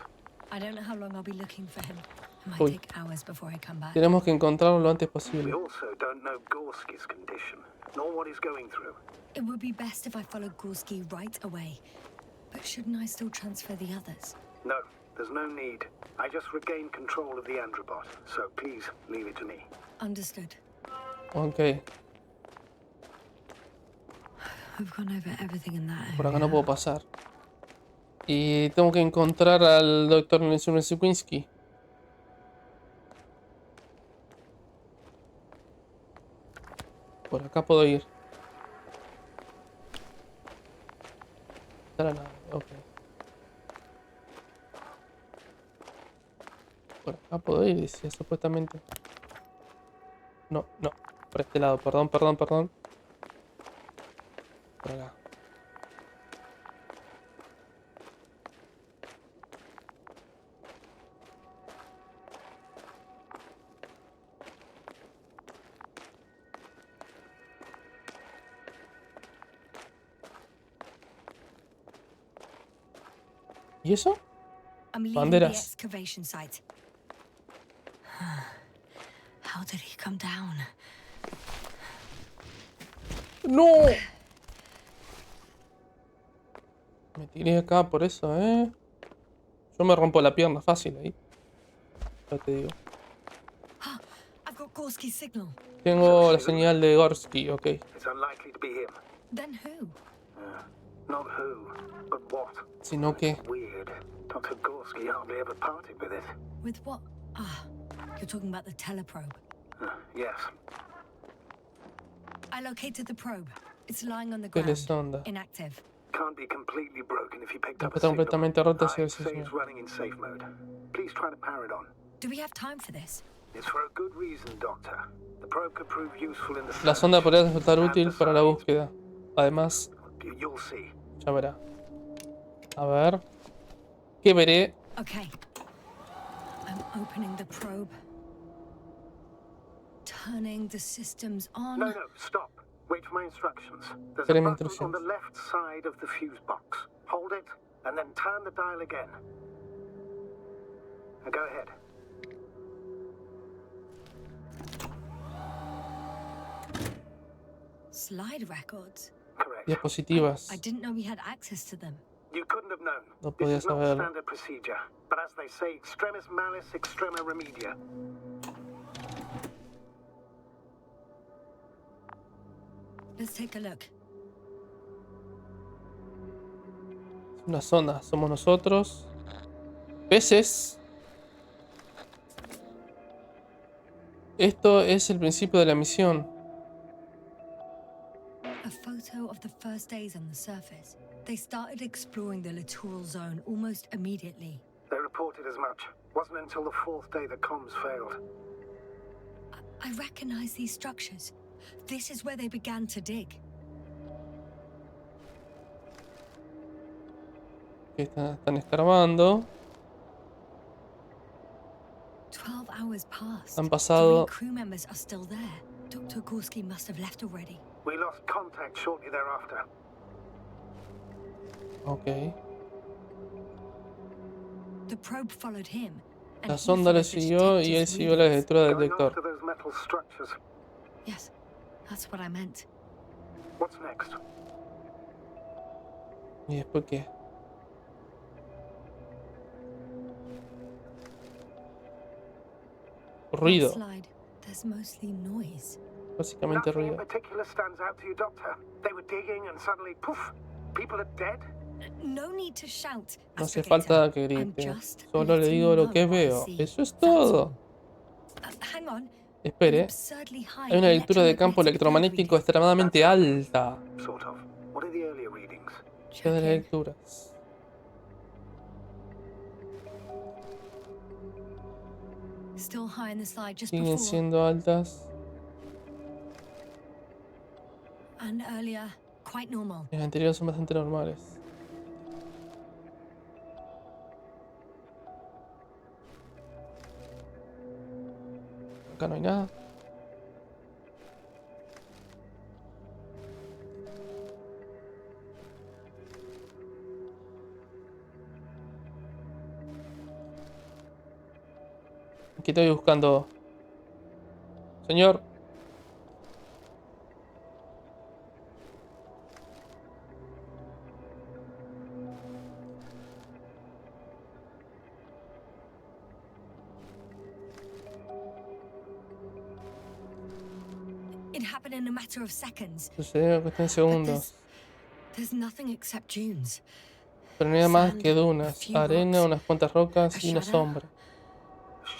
S2: I don't know how long I'll be looking for him. It might
S1: Uy.
S2: take hours before I come back.
S1: Tenemos que encontrarlo lo antes
S8: We
S1: posible.
S8: also don't know Gorski's condition, nor what he's going through.
S2: It would be best if I followed Gorski right away. But shouldn't I still transfer the others?
S8: No, there's no need. I just regained control of the Androbot, so please leave it to me.
S2: Understood.
S1: Ok,
S2: I've gone over everything in that
S1: por acá
S2: area.
S1: no puedo pasar. Y tengo que encontrar al doctor Nesiwinski. Por acá puedo ir. Está la nave, ok. Por acá puedo ir, decía supuestamente. No, no. Por este lado, perdón. Por acá. ¿Y eso?
S2: I'm leaving the
S1: Banderas.
S2: excavation site. How did he come down?
S1: ¡No! Me tiré acá por eso, ¿eh? Yo me rompo la pierna fácil ahí. Ya te digo.
S2: I've got Gorski's signal.
S1: Tengo la señal de Gorski, ok.
S8: It's unlikely to be him.
S2: Then who?
S8: Not who, but what.
S1: Sino que...
S8: Weird. Dr. Gorski hardly ever parted with it.
S2: With what? Ah, you're talking about the teleprobe.
S8: Yes.
S2: I located the probe. It's lying on the ground.
S1: Telesonda.
S2: Inactive.
S8: Can't be completely broken if you picked up a
S1: Está
S8: signal.
S1: completamente rota si
S8: I'd
S1: es
S8: say it's running in safe mode. Please try to power it on.
S2: Do we have time for this?
S8: It's for a good reason, Doctor. The probe could prove useful in the
S1: La
S8: search.
S1: sonda podría resultar útil para la búsqueda. Además,
S8: You'll see.
S1: ya verá. A ver. ¿Qué veré?
S2: Okay. I'm opening the probe. Turning the systems on.
S8: No, stop. Wait for my instructions. There's
S1: Espere
S8: a
S1: mis
S8: button on the
S1: instrucciones.
S8: left side of the fuse box. Hold it, and then turn the dial again. Now go ahead.
S2: Slide records.
S8: Correct.
S1: Diapositivas.
S2: I didn't know we had access to them.
S8: You couldn't have known.
S1: No
S8: This
S1: podía
S8: is not
S1: saberlo.
S8: standard procedure. But as they say, extremis malice, extrema remedia.
S2: Let's take a look.
S1: Una sonda. Somos nosotros. Peces. Esto es el principio de la misión.
S2: A photo of the first days on the surface. They started exploring the littoral zone almost immediately.
S8: They reported as much. Wasn't until the fourth day the comms failed.
S2: I recognize these structures. This is where they began to dig.
S1: Que están escarbando.
S2: 12 hours passed.
S1: Han pasado.
S2: 3 crew members are still there. Dr. Gorski must have left already.
S8: We lost contact shortly thereafter.
S1: Ok.
S2: The probe followed him. and
S1: La
S2: he
S1: sonda le
S2: followed the
S1: siguió y él
S2: detective's
S1: siguió la
S2: readings.
S1: lectura del
S8: Going
S1: detector.
S8: after those metal structures.
S2: Yes, that's what I meant.
S8: What's next?
S1: ¿Y después qué? Ruido.
S2: Slide. There's mostly noise.
S1: Básicamente
S8: Nothing in
S1: ruido.
S8: particular stands out to you, Doctor. They were digging and suddenly, poof, people are dead.
S2: No need to shout.
S1: No hace
S2: Astrogator.
S1: falta que
S2: I'm
S1: grite.
S2: just
S1: Solo le
S2: letting
S1: digo
S2: you
S1: lo
S2: know
S1: que
S2: what I
S1: veo.
S2: see.
S1: Eso es
S2: That's
S1: todo.
S2: all. Hang on. An
S1: Espere.
S2: absurdly high
S1: Hay una lectura de campo
S2: electromagnetic
S1: electromagnético
S2: field
S1: extremadamente alta.
S8: Sort of. What are the earlier readings?
S2: reading.
S1: ¿Qué de las
S2: Check in.
S1: lecturas?
S2: Still high in the slide just
S1: Siguen
S2: before.
S1: siendo altas.
S2: And earlier, quite normal.
S1: Las anteriores son bastante normales. Acá no hay nada. Aquí estoy buscando. Señor.
S2: It happened in a matter of seconds.
S1: Sucedió en cuestión de
S2: But
S1: segundos.
S2: there's nothing except dunes.
S1: Pero no hay más
S2: Sand,
S1: que
S2: a
S1: dunas,
S2: few
S1: arena,
S2: rocks,
S1: unas cuantas rocas
S2: a
S1: y una
S2: shadow.
S1: sombra.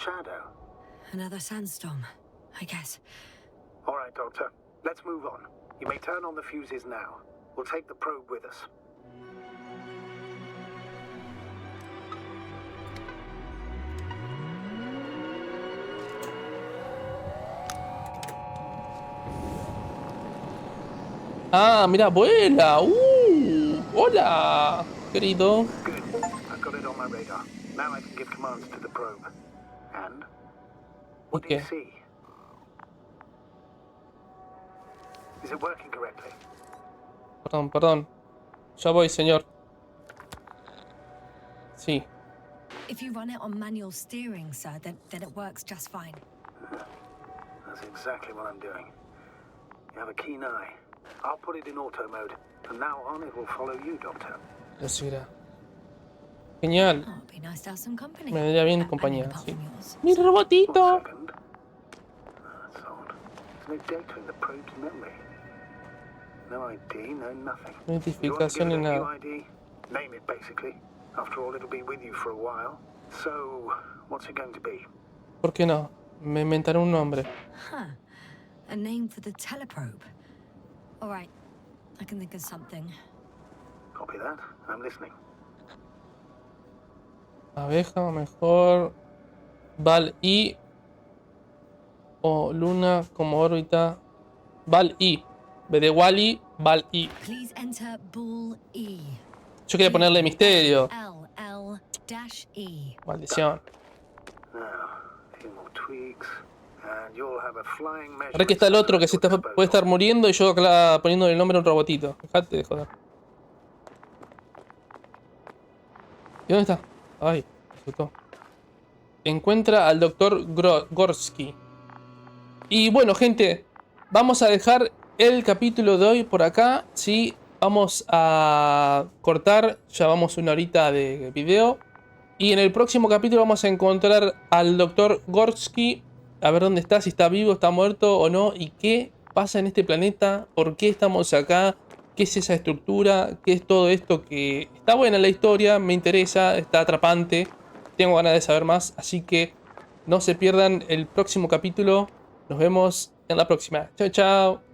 S8: Shadow.
S2: Another sandstorm, I guess.
S8: All right, Doctor. Let's move on. You may turn on the fuses now. We'll take the probe with us.
S1: Ah, mira, vuela. Hola, querido.
S8: Good. I've got it on my radar. Now I can give commands to the probe. And? What do you
S1: Okay.
S8: see? Is it working correctly?
S1: Perdón, perdón. Ya voy, señor. Sí.
S2: If you run it on manual steering, sir, then it works just fine.
S8: That's exactly what I'm doing. You have a keen eye. I'll put it in auto mode. From now on, it will follow you, Doctor.
S1: Lo seguirá. Genial.
S2: Oh, it'd be nice to have some company.
S1: Me vendría bien
S2: I mean,
S1: compañía,
S2: apart
S1: sí.
S2: from yours.
S1: Mi
S8: One
S1: robotito.
S8: second. That's odd. There's no data in the probe's memory. No ID, no nothing.
S1: No
S8: You want to give
S1: identificación
S8: it
S1: ni
S8: a new
S1: nada.
S8: ID? Name it, basically. After all, it'll be with you for a while. So, what's it going to be?
S1: ¿Por qué no? Me inventaré un nombre.
S2: Huh. A name for the teleprobe. All right. I can think of something.
S8: Copy that. I'm listening.
S1: Abeja, mejor. Val-I. O Luna como órbita. Val-I. B de Wally, Val-I.
S2: Please enter Bull E.
S1: Yo quería ponerle Misterio.
S2: L-L-E.
S1: Maldición.
S8: Now, a few more tweaks. And you'll have a flying measure.
S1: Re que está el otro que se puede estar muriendo y yo acá poniéndole el nombre a un robotito. Dejate de joder. ¿Y dónde está? Ay, me asustó. Encuentra al doctor Gorski. Y bueno, gente, vamos a dejar el capítulo de hoy por acá. Sí, vamos a cortar. Ya vamos una horita de video. Y en el próximo capítulo vamos a encontrar al doctor Gorski. A ver dónde está, si está vivo, está muerto o no. Y qué pasa en este planeta. Por qué estamos acá. ¿Qué es esa estructura? ¿Qué es todo esto? Que está buena la historia, me interesa, está atrapante. Tengo ganas de saber más, así que no se pierdan el próximo capítulo. Nos vemos en la próxima. Chao, chao.